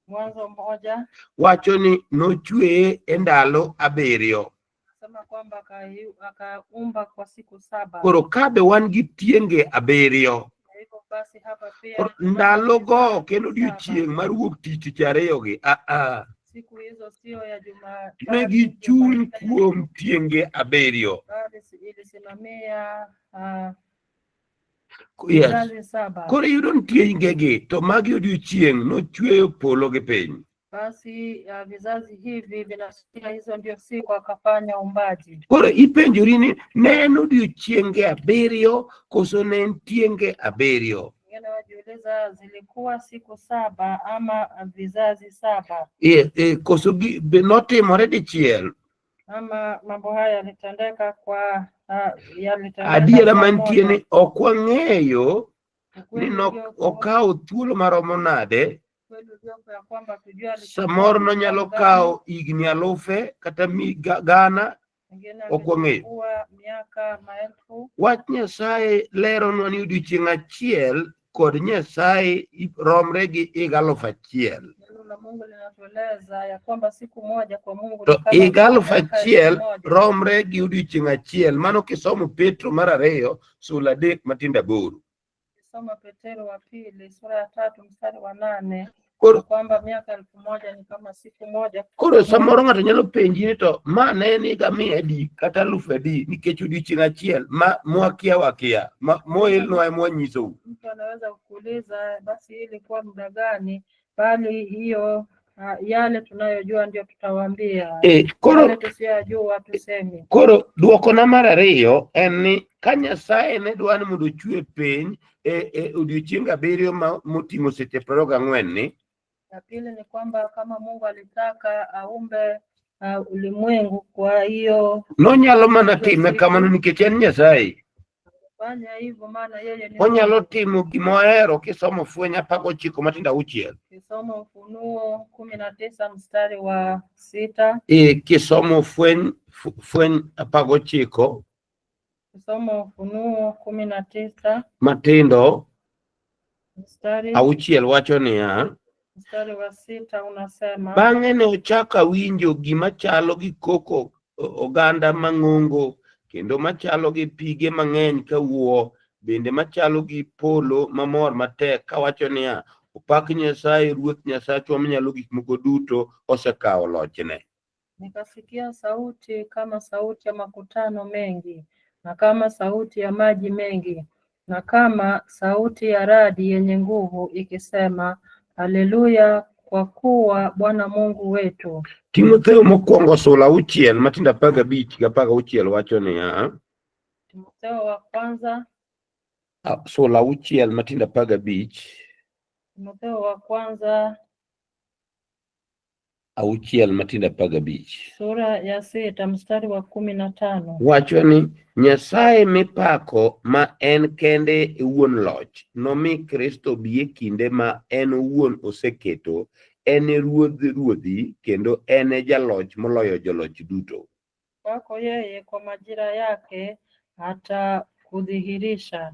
Mwanzo 1 wacho ni nochweye e ndalo 7. Sema kwamba akaumba kwa siku 7. Koro kabe wan gi tienge 7. Basi hapa pia ndalo go kendo odiochieng' mar wuok tich 2 gi siku hizo sio ya Jumatatu. Ne gichung' kuom tienge 7. Ilisimamia yes. Koro yudo ni tiengegi to magi odiochieng' nochweyo polo gi piny. Basi vizazi hivi vinasikia hizo ndio siku akafanya umbaji. Koro ipenjori ni ne en odiochienge 7 koso ne en tienge 7? Ngine wajiuliza zilikuwa siku 7 ama vizazi 7? Koso notimore dichiel. Ama mambo haya yalitendeka kwa adiera mantie ni ok wang'eyo ni okawo thuolo maromo nade. Samoro nonyalo kawo higni 1000 kata gana Wengine Okwang'eyo. angechukua miaka maelfu. Wach Nyasaye leronwa ni odiochieng' achiel kod Nyasaye romre gi higa 1,000. Neno la Mungu linatueleza ya kwamba siku moja kwa Mungu To ni kama higa miaka 1,000 1,000. romre gi odiochieng' achiel. Mano kisomo Petro mar 2 sura 3 matindo 8. Soma Petero wa pili sura ya 3 mstari wa 8 Koro kwamba miaka 1,000 ni kama siku moja. Koro samoro ng'ato nyalo penji ni to ma ne ni higa 100 kata 1000 nikech odiochieng' achiel mwakia wakia moelnwa mwanyisou. Mtu anaweza kuuliza basi ilikuwa muda gani, bali hiyo yale tunayojua ndio tutawaambia. Koro Yale tusiyojua tuseme. Koro duoko na mar 2 en ni ka Nyasaye ne dwa ni mondo ochwe piny odiochieng' 7 moting'o seche 24 ni. Ya pili ni kwamba kama Mungu alitaka aumbe ulimwengu, kwa hiyo nonyalo mana time kamano nikech en Nyasaye. Fanya hivyo maana yeye ni onyalo timo gimohero. Kisomo Fweny 19 matindo 6. Kisomo Ufunuo 19 mstari wa 6. Kisomo Fweny 19. Kisomo Ufunuo 19 matindo mstari 6 wacho niya, mstari wa 6 unasema, bang'e ne ochako awinjo gima chalo gi koko oganda mang'ongo kendo machalo gi pige mang'eny kawuo, bende machalo gi polo mamor matek kawacho niya, opak Nyasaye, Ruoth Nyasachwa manyalo gik moko duto osekawo lochne. Nikasikia sauti kama sauti ya makutano mengi, na kama sauti ya maji mengi, na kama sauti ya radi yenye nguvu ikisema, Haleluya, kwa kuwa Bwana Mungu wetu. Timotheo mokwongo sura 6 matindo 15 gi 16 wacho niya, Timotheo wa kwanza sura 6 matindo 15. Timotheo wa kwanza 6 matindo 15. sura ya 6 mstari wa 15. Wacho ni Nyasaye mipako ma en kende wuon loch nomi Kristo bie kinde ma en wuon oseketo, en ruodh ruodhi kendo en jaloch moloyo joloch duto. Kwako yeye kwa majira yake atakudhihirisha,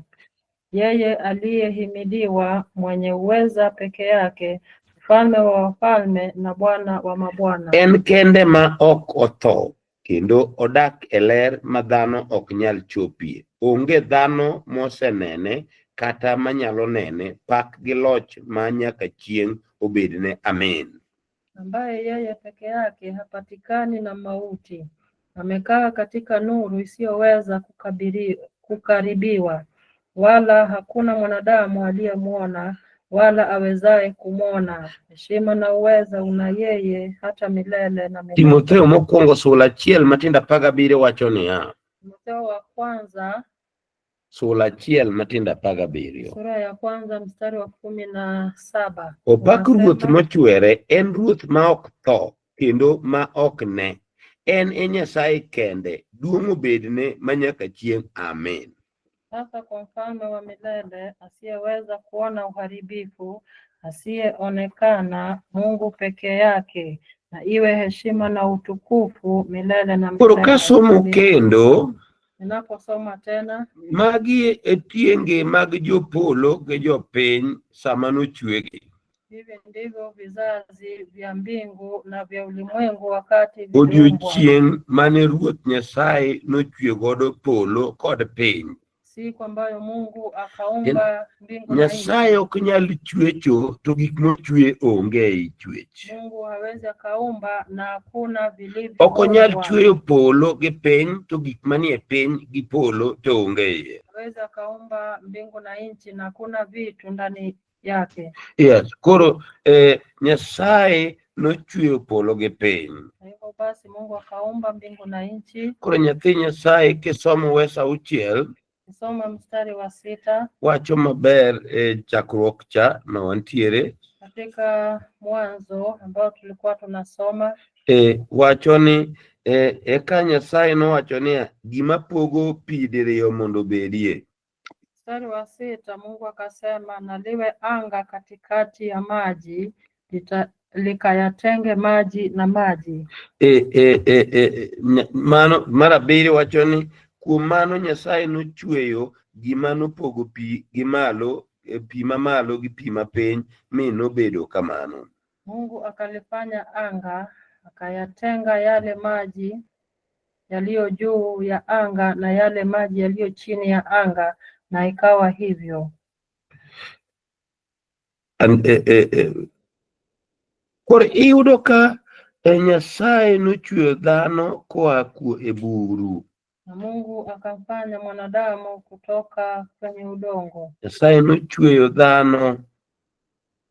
yeye aliyehimidiwa, mwenye uweza peke yake, mfalme wa wafalme na Bwana wa mabwana. En kende ma ok otho kendo odak e ler ma dhano ok nyal chopie. Onge dhano mosenene kata manyalo nene. Pak gi loch ma nyaka chieng' obedne. Amen. Ambaye yeye peke yake hapatikani na mauti, amekaa katika nuru isiyoweza kukaribiwa, wala hakuna mwanadamu aliyemwona wala awezaye kumwona. Heshima na uweza una yeye hata milele na milele. Timotheo mokwongo sura 1 matindo 17 wacho niya, Timotheo wa kwanza sura 1 matindo 17. sura ya kwanza mstari wa 17. Opak Ruoth mochwere, en Ruoth ma ok tho kendo ma ok ne. En e Nyasaye kende, duong' obedne manyaka chieng'. Amen. Sasa kwa mfalme wa milele, asiyeweza kuona uharibifu, asiyeonekana, Mungu peke yake, na iwe heshima na utukufu milele na milele. Koro kasomo kendo, ninaposoma tena, magi e tienge mag jopolo gi jopiny sama nochwegi. hivi ndivyo vizazi vya mbingu na vya ulimwengu wakati viliumbwa. Odiochieng' mane Ruoth Nyasaye nochwe godo polo kod piny. Siku ambayo Mungu akaumba mbingu na nchi. Nyasaye ok nyal chwecho to gik mochwe onge ei chwech. Mungu hawezi akaumba na hakuna vilivyo. Ok onyal chweyo polo gi piny to gik manie piny gi polo to onge iye. Hawezi akaumba mbingu na nchi na hakuna vitu ndani yake. Yes, koro Nyasaye nochweyo polo gi piny. Hivyo basi Mungu akaumba mbingu na nchi. Koro nyathi Nyasaye kisomo Wesa 6 Soma mstari wa 6 wacho maber chakruok cha ma wantiere. Katika Mwanzo ambao tulikuwa tunasoma, wacho ni eka Nyasaye nowacho ni gima pogo pi diriyo mondo bedie. Mstari wa 6 Mungu akasema, na liwe anga katikati ya maji, likayatenge maji na maji. Mano mar abiriyo wacho ni kuom mano Nyasaye nochweyo gima nopogo pi gi malo, pi mamalo gi pi mapiny, mi nobedo kamano. Mungu akalifanya anga, akayatenga yale maji yaliyo juu ya anga na yale maji yaliyo chini ya anga, na ikawa hivyo. Koro iyudo ka Nyasaye nochweyo dhano koa e buru. Na Mungu akamfanya mwanadamu kutoka kwenye udongo. Nyasaye nochweyo dhano.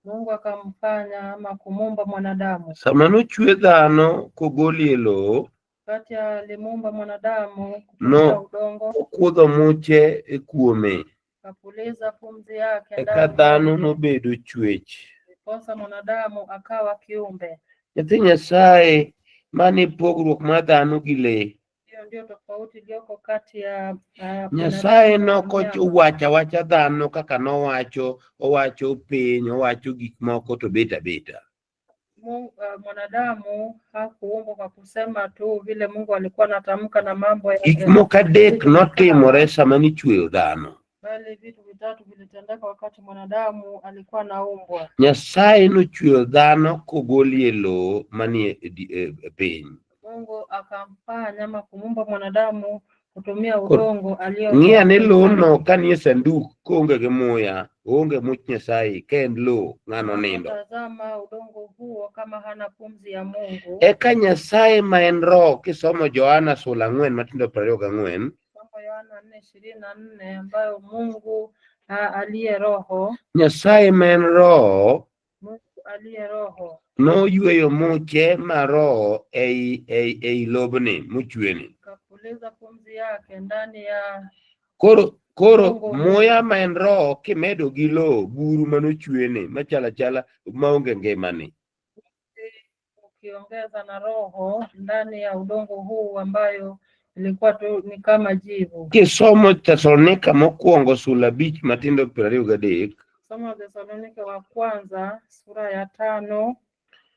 Mungu akamfanya ama kumumba mwanadamu. Sama nochwe dhano kogoli e lowo, wakati alimuumba mwanadamu kutoka udongo, okudho muche kuome, akapuliza pumzi yake eka dhano nobedo chwech. Ndiposa mwanadamu akawa kiumbe. Nyathi Nyasaye mane pogruok mar dhano gi lee. Hiyo ndio tofauti iliyoko kati ya Nyasaye nokowacho awacha dhano kaka owacho piny, owacho gik moko to bet abeta. Mwanadamu hakuumbwa kwa kusema tu vile Mungu alikuwa anatamka na mambo ya gik moko adek notimore sama nichweyo dhano. Bali vitu vitatu vilitendeka wakati mwanadamu alikuwa anaumbwa. Nyasaye nochweyo dhano kogoli e lowo manie piny. Mungu akamfanya ama kumumba mwanadamu kutumia udongo alio. Ng'ia ne lowo no kanie sanduk koonge gi muya, onge much Nyasaye, kend lowo ng'ano nindo. Tazama udongo huo kama hana pumzi ya Mungu. Eka Nyasaye ma en roho, kisomo Johana sura 4 matindo 24. Yohana 4:24 ambayo Mungu aliye roho. Nyasaye ma en roho, Mungu aliye roho noyweyo muche ma roho ei lobni mochweni. Kapuliza pumzi yake ndani ya Koro muya ma en roho kimedo gi lowo, buru manochwene machala maonge ngimani. Ukiongeza na roho ndani ya udongo huu ambayo ilikuwa tu ni kama jivu. Kisomo Thessalonika mokwongo sura 5 matindo 23. Somo Thessalonika wa kwanza sura ya 5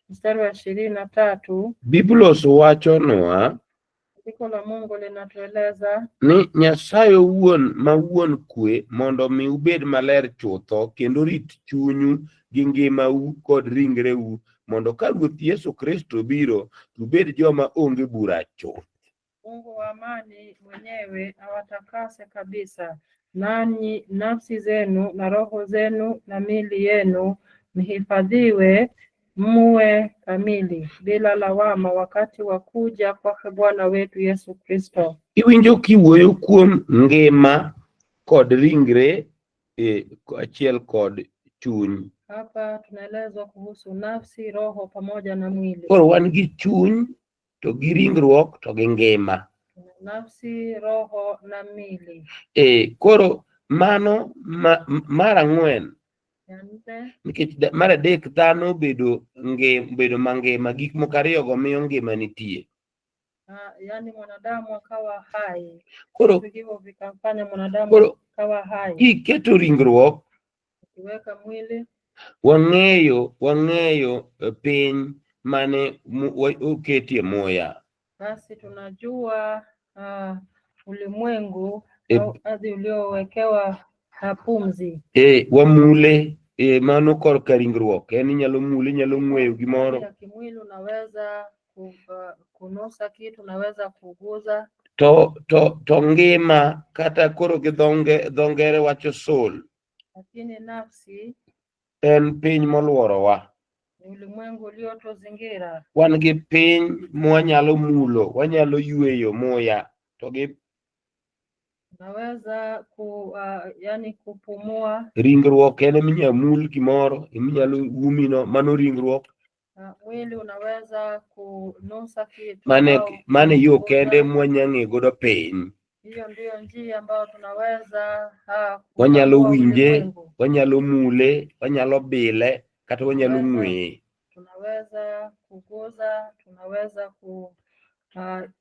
mstari wa 23. Biblos wachonwa, andiko la Mungu linatueleza ni Nyasaye owuon ma wuon kwe mondo mi ubed maler chutho kendo rit chunyu gi ngimau kod ringreu, mondo ka Ruoth Yesu Kristo biro ubed joma onge bura chuth. Mungu wa amani mwenyewe awatakase kabisa, nanyi nafsi zenu na roho zenu na miili yenu mhifadhiwe muwe kamili bila lawama wakati wa kuja kwa Bwana wetu Yesu Kristo. Iwinjo kiwuoyo kuom ngima kod ringre achiel kod chuny. Hapa tunaelezwa kuhusu nafsi, roho pamoja na mwili. Koro wan gi chuny to gi ringruok to gi ngima. Nafsi, roho na mili. Koro mano mar ang'wen. Nikech mar adek dhano bedo mangima, gik moko ariyogo miyo ngima nitie. Yani mwanadamu akawa hai. Koro hivyo vikamfanya mwanadamu akawa hai. Iketo ringruok, ukiweka mwili, wang'eyo piny mane oketie muya. Basi tunajua ulimwengu au ardhi uliowekewa pumzi. Wamule mano korka ringruok, yani nyalo mule, nyalo ng'weyo gimoro. Kimwili unaweza kunusa kitu, unaweza kuguza. To ngima kata koro gi dho ngere wacho soul. Lakini nafsi en piny moluorowa. Ulimwengu uliotuzingira. Wan gi piny mwanyalo mulo, wanyalo yweyo muya, to gi naweza yani kupumua. Ringruok en minya mul kimoro, minyalo umino, mano ringruok. Mwili unaweza kunusa kitu. Mane yo kende mwanyang'e godo piny. Hiyo ndio njia ambayo tunaweza wanyalo winje, wanyalo mule, wanyalo bile, kata wanyalo ng'weye. Tunaweza kuguza, tunaweza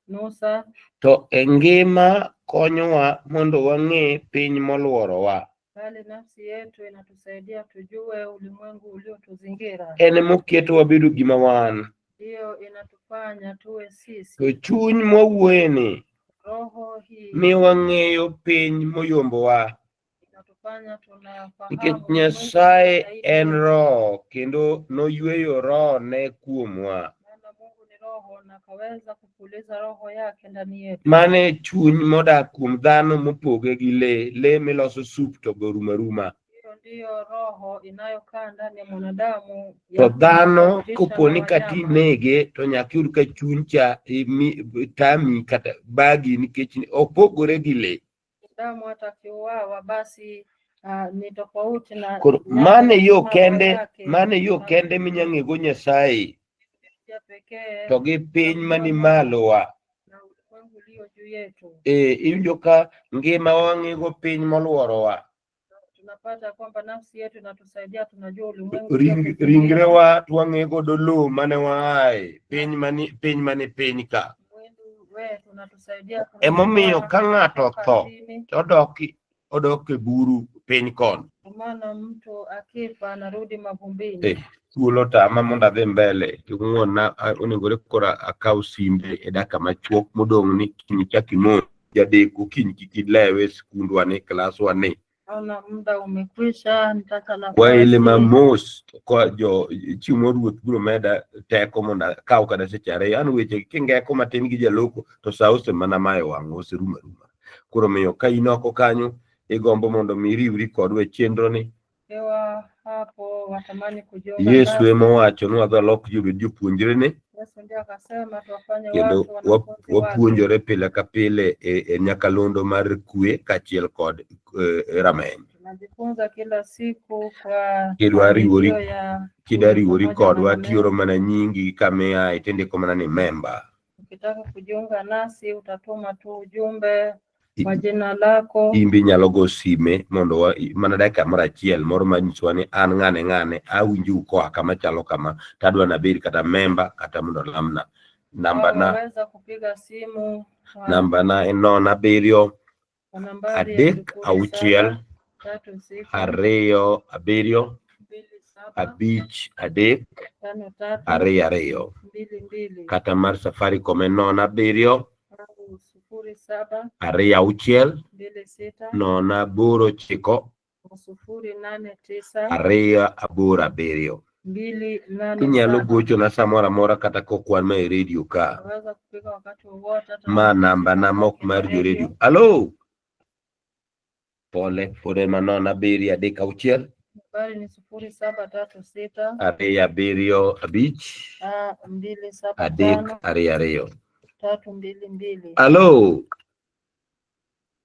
kunusa. To ngima konyowa mondo wang'e piny moluorowa. bali nafsi yetu inatusaidia tujue ulimwengu uliotuzingira. En moketo wabedo gima wan. Hiyo inatufanya tuwe sisi. To chuny mowuoyeni Roho hii miwa ng'eyo piny moyombowa. inatufanya Nikech tunafahamu Nyasaye en roho kendo noyweyo roho ne kuomwa. maana Mungu ni roho na akaweza kupuliza roho yake ndani yetu. Mane chuny modak kuom dhano mopoge gi le miloso sup to go rumaruma. Hiyo ndiyo roho inayokaa ndani ya mwanadamu. To dhano koponi kati nege to nyaka yud ka chuny cha tami kata bagi nikech opogore gi le. Damu hata kiuawa basi ni tofauti na mane yo kende minyang'ego Nyasaye to gi piny mani malowa. Iwinjo ka ngima wang'ego piny moluorowa. Tunapata kwamba nafsi yetu inatusaidia tunajua ulimwengu. Ringrewa twang'ego dolo mane waaye piny mani piny ka. Emomiyo ka ng'ato tho odok e buru piny kono. Maana mtu akifa anarudi mavumbini. Thuolo tama mondo adhi mbele. Ng'wonna onegore kora akaw simbe e daka machuok modong' ni kiny chak imon jadeko kiny kik ilewe skundwa ni klaswa ni. Ona muda umekwisha, nitaka na waile mamos kwa jo chiemo ruoth biro meda teko mondo akaw kada seche ariyo. An weche kingeko matin gi jaloko to sa ose mana mayo wang' ose ruma. Koro miyo ka in oko kanyo igombo mondo miriwri kodwa chenro ni. Hapo watamani kujiunga. Yesu emowacho ni wadhi lok jopuonjre ne. Yesu ndiye akasema tuwafanye watu wapuonjore pile ka pile e nyakalondo mar kwe kachiel kod rameny. Tunajifunza kila siku kwa kidariwori kodwa tioro mana nyingi kama itendiko mana ni member. Ukitaka kujiunga nasi utatuma tu ujumbe kwa jina lako. Imbi nyalo go sime mondo mana dakika mara achiel moro manyiso ni an ng'ane awinju koa kama chalo kama tadwa nabed kata member kata mondo lamna. Namba na unaweza kupiga simu. Namba na en 07 3 6 2 7 5 3 2 2 kata mar Safaricom en 07 2 6 8 2 7. Inyalo gocho na samora amora kata kokwan ma radio ka. Ma namba na mok mar jo radio. Hello. Pole fore manona 7 3 6. Habari ni 0736 2 7 2 322. Hello.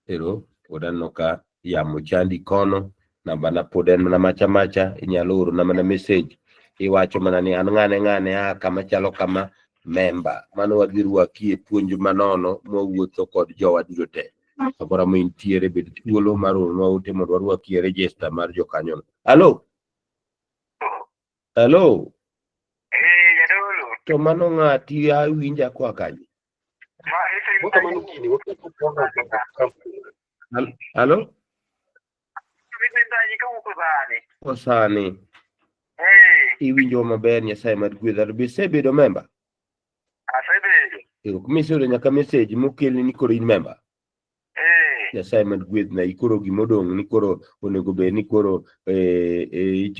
Hello. Podan noka ya muchandi kono namba na poden na macha inyalo oro na mana message iwacho mana ni an ng'ane kama chalo kama member mano wadhirwa kie puonj manono mwawuotho kod jowadgo te. Abora mo intiere bed thuolo mar orwa ote mondo warwaki register mar jokanyo. Hello. Hello. Jadolo. To mano ng'ati awinja kwa kanyo. Hello. Osani. Iwinjo maber Nyasaye mad gwedha be sebedo member. Asebedo. Kumisore nyaka message mokelni ni koro in member. Nyasaye mad gwedhna ikoro gimodong' ni koro onego be ni koro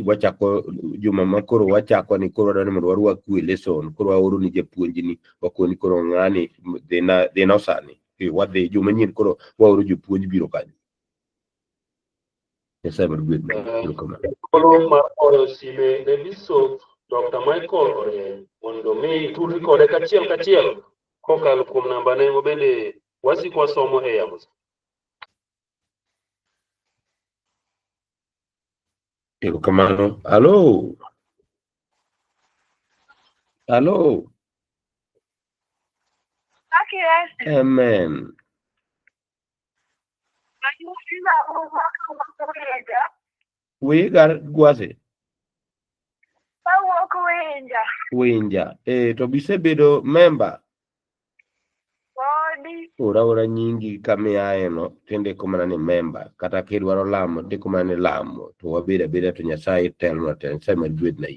wachako juma ma koro wachako ni koro wadwani mondo warwaku lesson koro waoro ni japuonj ni wakoni koro ng'ani dhina osani wadhi juma nyien koro waoro jopuonj biro kanyo. Nyasaye mad gwedhna. Kolo mar oro sime ne Bishop Dr. Michael Oren mondo mi tudri kode kachiel kokalo kuom namba ne bende wasiko wasomo e yamo. Kamano. Hello. Hello. Amen. We got guaze. Winja. To bisebedo member. Odi. ora nyingi kamiaye no tinde komana ni member kata kidwaro lamo ndi komana ni lamo to wabeda beda to Nyasaye telno ten sema dwed na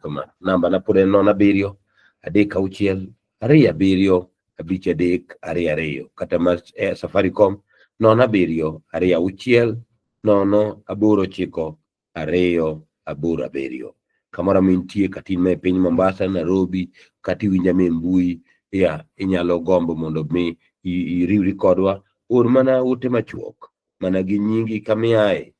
kama namba na pure no na birio adek auchiel ariyo abiriyo abich adek ariyo ariyo kata mar Safaricom nono abiriyo ariyo auchiel nono aboro chiko ariyo aboro abiriyo. Kamoro mintie katin me piny Mombasa, Nairobi, kati winja me mbui ya inyalo gombo mondo mi iriwri kodwa or mana ute machuok mana gi nyingi kamiaye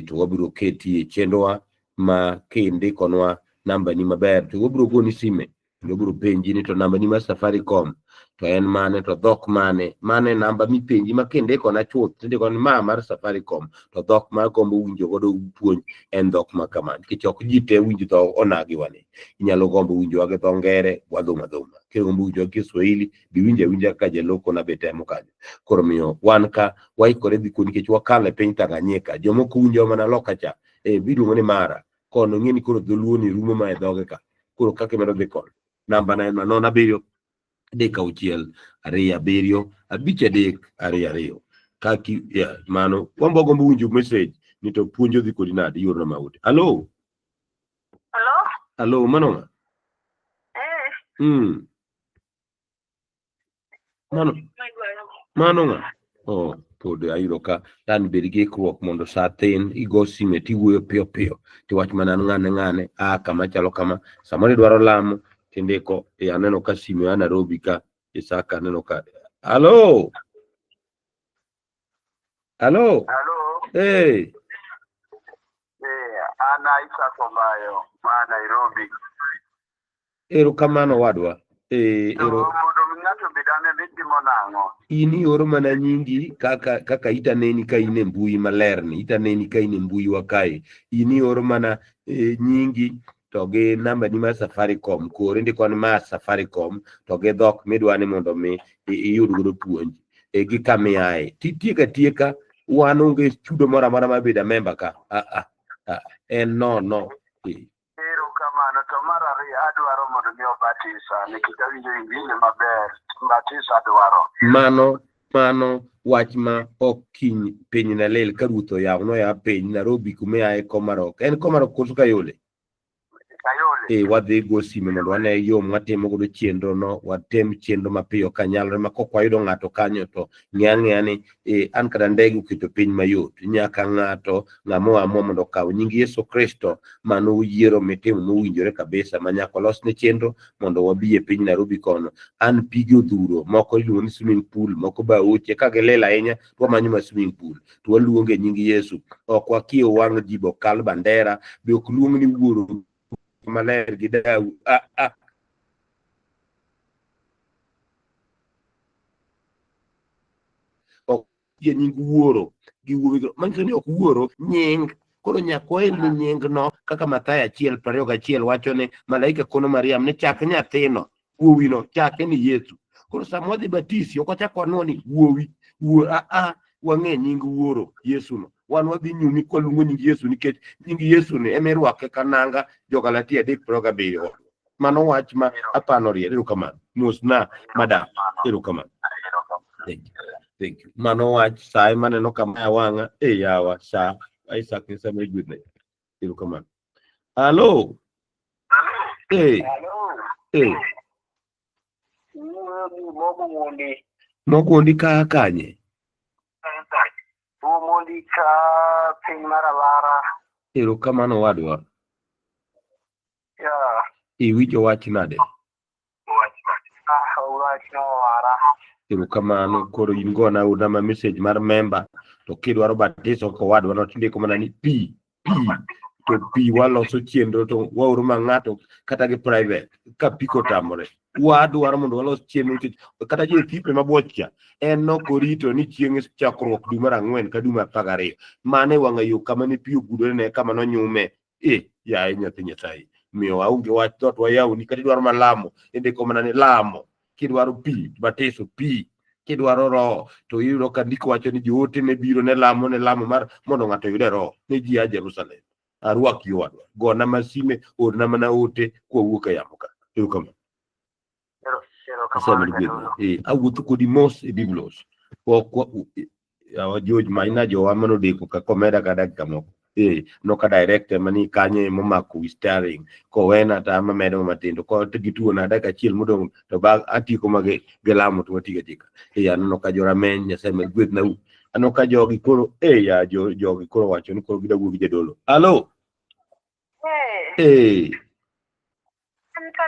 to wabiro keti e chendowa ma kindikonwa namba ni maber to wabiro goni sime wabiro penji ni to namba ni ma Safaricom to en mane to dhok mane namba mi penji ma kindikona chuth tindiko ni ma mar Safaricom to dhok ma gombo winjo godo puonj en dhok ma kamano nikech ok ji te winjo dho onagi wane. Inyalo gombo winjo wage dho ngere wadhuma kigombo winjo wage Kiswahili winja ka jaloko na betemo kanyo. Koro miyo wan ka waikore dhi kuno nikech wakale piny Tanganyika jomoko winjo mana loka cha biluongo ni mara kono ng'eni koro dholuo ni rumo ma e dhoge ka koro kaka medo dhi kono namba na en nono abiriyo adek auchiel ariyo abiriyo abich adek ariyo ariyo kaki mano gombo winjo message ni to puonjo dhi kodi nade yorno maute. Hello mano mano nga pod ayudo ka tan bed gi ikruok mondo sa thin igo sime tiwuoyo piyo tiwach mana ng'ane kama chalo kama samoro idwaro lamo tindiko aneno ka sime ya Nairobi ka Isaka aneno ka Hello Ana Isaka Omayo ma Nairobi. Erokamano wadwa. Ini oro mana nyingi kaka itaneni ka ine mbui malerni, itaneni ka ine mbui wakae. Ini oro mana nyingi to ge namba ni ma Safaricom kore ndiko ni ma Safaricom to ge dhok midwani mondo mi iyud godo puonj gi kamiaye tieka wan onge chudo moro amora mabeda member ka en no Erokamano to mar ariyo adwaro mondo mi obatisa nikech awinjo injili maber batisa adwaro mano wach ma okiny piny na lel ka ruoth oyaw no ya piny Nairobi kumiaye Komarok en Komarok koso Kayole wadhi go sime mondo wane yo mwatimo godo chenro no watem chenro mapiyo kanyalre ma kok wayudo ng'ato kanyo to ng'ang'e ni an kada ndege uketo piny mayot nyaka ng'ato ng'amo mondo kaw nying Yesu Kristo mano uyiero mitimo mowinjore kabisa ma nyaka los ne chenro mondo wabi e piny Nairobi kono an pigi odhuro moko iluongo ni swimming pool moko ba uche ka gilela ahinya to wamanyo ma swimming pool to waluonge nying Yesu ok wakiew wang' ji bokal bandera be ok luong ni wuoro maler gi dau ok nying wuoro gi wuoro manyiso ni ok wuoro nying koro nyakwa en nying no kaka Mathayo 1:21 wacho ni malaika kono Mariam ni chak nyathino wuowi no chake ni Yesu. Koro samwa dhi batisi ok ochak wanwa ni wuowi wang'e nying wuoro Yesu no wan wadhi nyumi kwa luongo nying Yesu nikech nying Yesu ni emirwake kananga Jo-Galatia 3:7 mano wach ma apano rie. Erokamano mosna madam. Erokamano. Thank you. Mano wach sa maneno kama wang'a yawa sa Isaac ni sama igwedne. Erokamano. Hello. Mogondi ka kanye Mondi ka piny Maralara. Erokamano wadwa. Iwinjo wach nade? Wach no wara. Erokamano koro in gona udama message mar member to kidwaro batiso ko wadwa no tindiko mana ni P to P waloso chenro to waoro ma ng'ato kata gi private ka piko tamore wadwaro mondo walos chenro kata je tipe mabocha en no korito ni chieng' chakruok dwe mar 4 ka dwe mar 12 mane wang'a yo kama ne pi ogudore ne kama no nyume ya nyathi Nyasaye miyo aonge wach dot wayaw ni kata dwaro malamo indiko mana ni lamo kidwaro pi batiso pi kidwaro roho to iyudo ka ndiko wacho ni joote ne biro ne lamo mar mondo ng'ato yude roho ne ji a Jerusalem arwak yuadwa gona masime orna mana ote kwa wuok yamo ka. Erokamano. Asemel gwedha awuotho kodi mos e biblos ko awa George Maina jo amano deko ka komeda ka dakika moko no ka direct mani kanye momako wistaring ko wena ta mamedo matindo ko gituo na dakika chiel mudong to ba atiko mage gelamo to tiga tika no ka jora men Asemel gwedha na ano ka jogi koro ya jogi koro wacho ni koro gidagu gi jadolo. Alo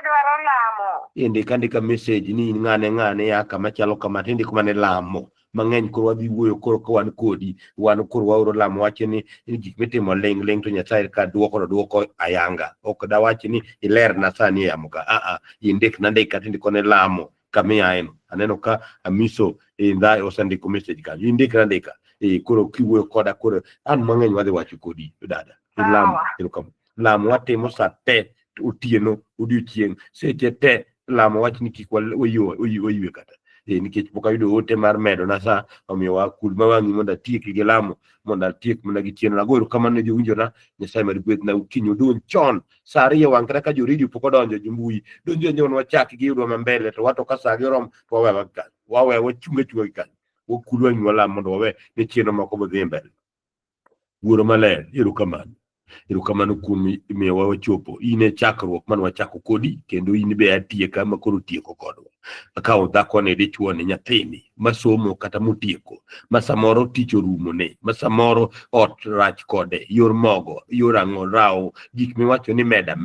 dwaro lamo ndika message ni ngane ya kama chalo kama tindi kuma ne lamo mang'eny koro wadhi wuoyo koro ka wan kodi wan koro waoro lamo wache ni gik mitimo leng to Nyasaye ka duoko ayanga ok da wache ni iler na sani ya muka indik na ndika tindi kone lamo kamia eno aneno ka amiso ndai osandiko message ka indik na ndika koro kiwuoyo koda koro an mang'eny wadhi wacho kodi dada lamo watimo sa te otieno odiochieng seche te lamo wach ni kik oywe kata nikech pok ayudo ote mar medo na sa omiyo wakul mawangi mondo atiek gi lamo mondo atiek mana gi chieno nagoro kamano jowinjona Nyasaye mar gweth na ukinyo don chon sa 2 wang' kata ka jo redio pok odonjo jombui donjo nyon wachak gi yudwa mambele to wato ka sa gi rom to wawe wachunga kan wakul wangi wala mondo wawe ne chieno moko bodhi mbele. Wuoro maler erokamano kuom miyo wachopo ine chakruok man wachako kodi kendo in be atieka ma koro tieko kodwa akawo dhako ne dichuo ne nyathini masomo kata motieko masamoro tich orumo ne masamoro ot rach kode yor mogo yor ang'o rawo gik miwacho ni meda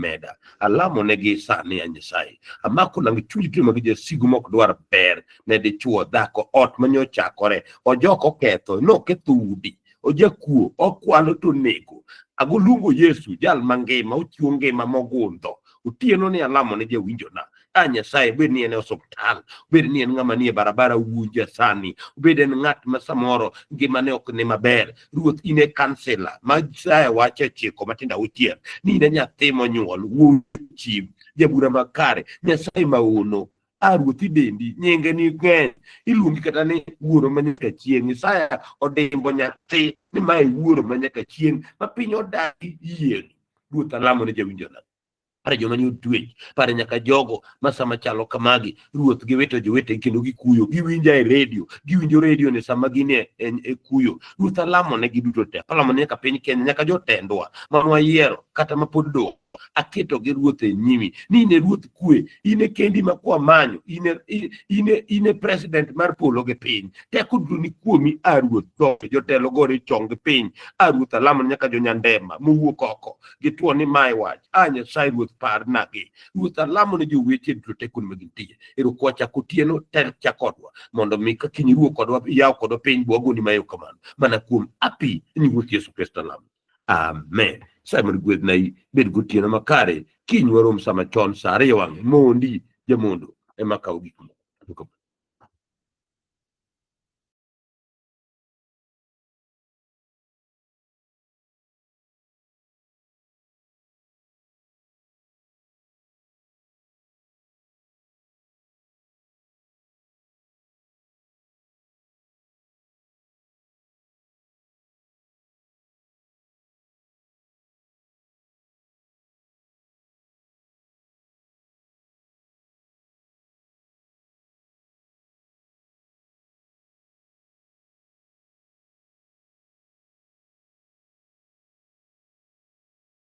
alamo ne gi sani ya Nyasaye amako nang chunyi timo gi jasigu mok dwar ber ne dichuo dhako ot manyo chakore ojoko ketho no ketho udi ojakuo okwalo to nego agolungo Yesu jal mangima ochiwo ngima mogundho otieno ni alamo ne jawinjona Nyasaye bed ni en osuptal bed ni en ng'ama ni e barabara wuja sani bed en ng'at ma samoro ngima ne ok ne maber ruoth ine kansela ma Nyasaye wache chiko matinda utiel ni ine nyathi monyuol wuochi jabura makare Nyasaye mauno ruothi dendi nyinge ni ng'eny iluongi kata ni wuoro manyaka chieng' Isaya odimbo nyathi ni mae wuoro manyaka chieng' ma piny odagi yien ruoth alamo ne jawinjona para joma ni otwech para nyaka jogo masama chalo kamagi ruoth giwito jowete kendo gikuyo giwinja e redio giwinjo redio ne sama gine e kuyo ruoth alamo ne giduto te alamo ne nyaka piny Kenya nyaka jotendwa manwa yiero kata mapod do aketo gi ruoth e nyimi ni ne ruoth kwe ine kendi ma kwa manyo ine president mar polo ge piny teko duto ni kuomi ruoth to jotelo gore chong piny ruoth alamo nyaka jo nyandema mowuok oko gituo ni mai wach Nyasaye ruoth par nagi ruoth alamo ne joweche duto teko ni magintie ero kwa chako tieno tel chakodwa mondo mi ka kiny ruoth kodwa yaw kodwa piny bwagoni mayo kamano mana kuom api ni ruoth Yesu Kristo alamo. Amen. Simon gweth na bed gotieno makare kiny warom sama chon sa 2 wang' mondi jamondo ema kaw gik moko.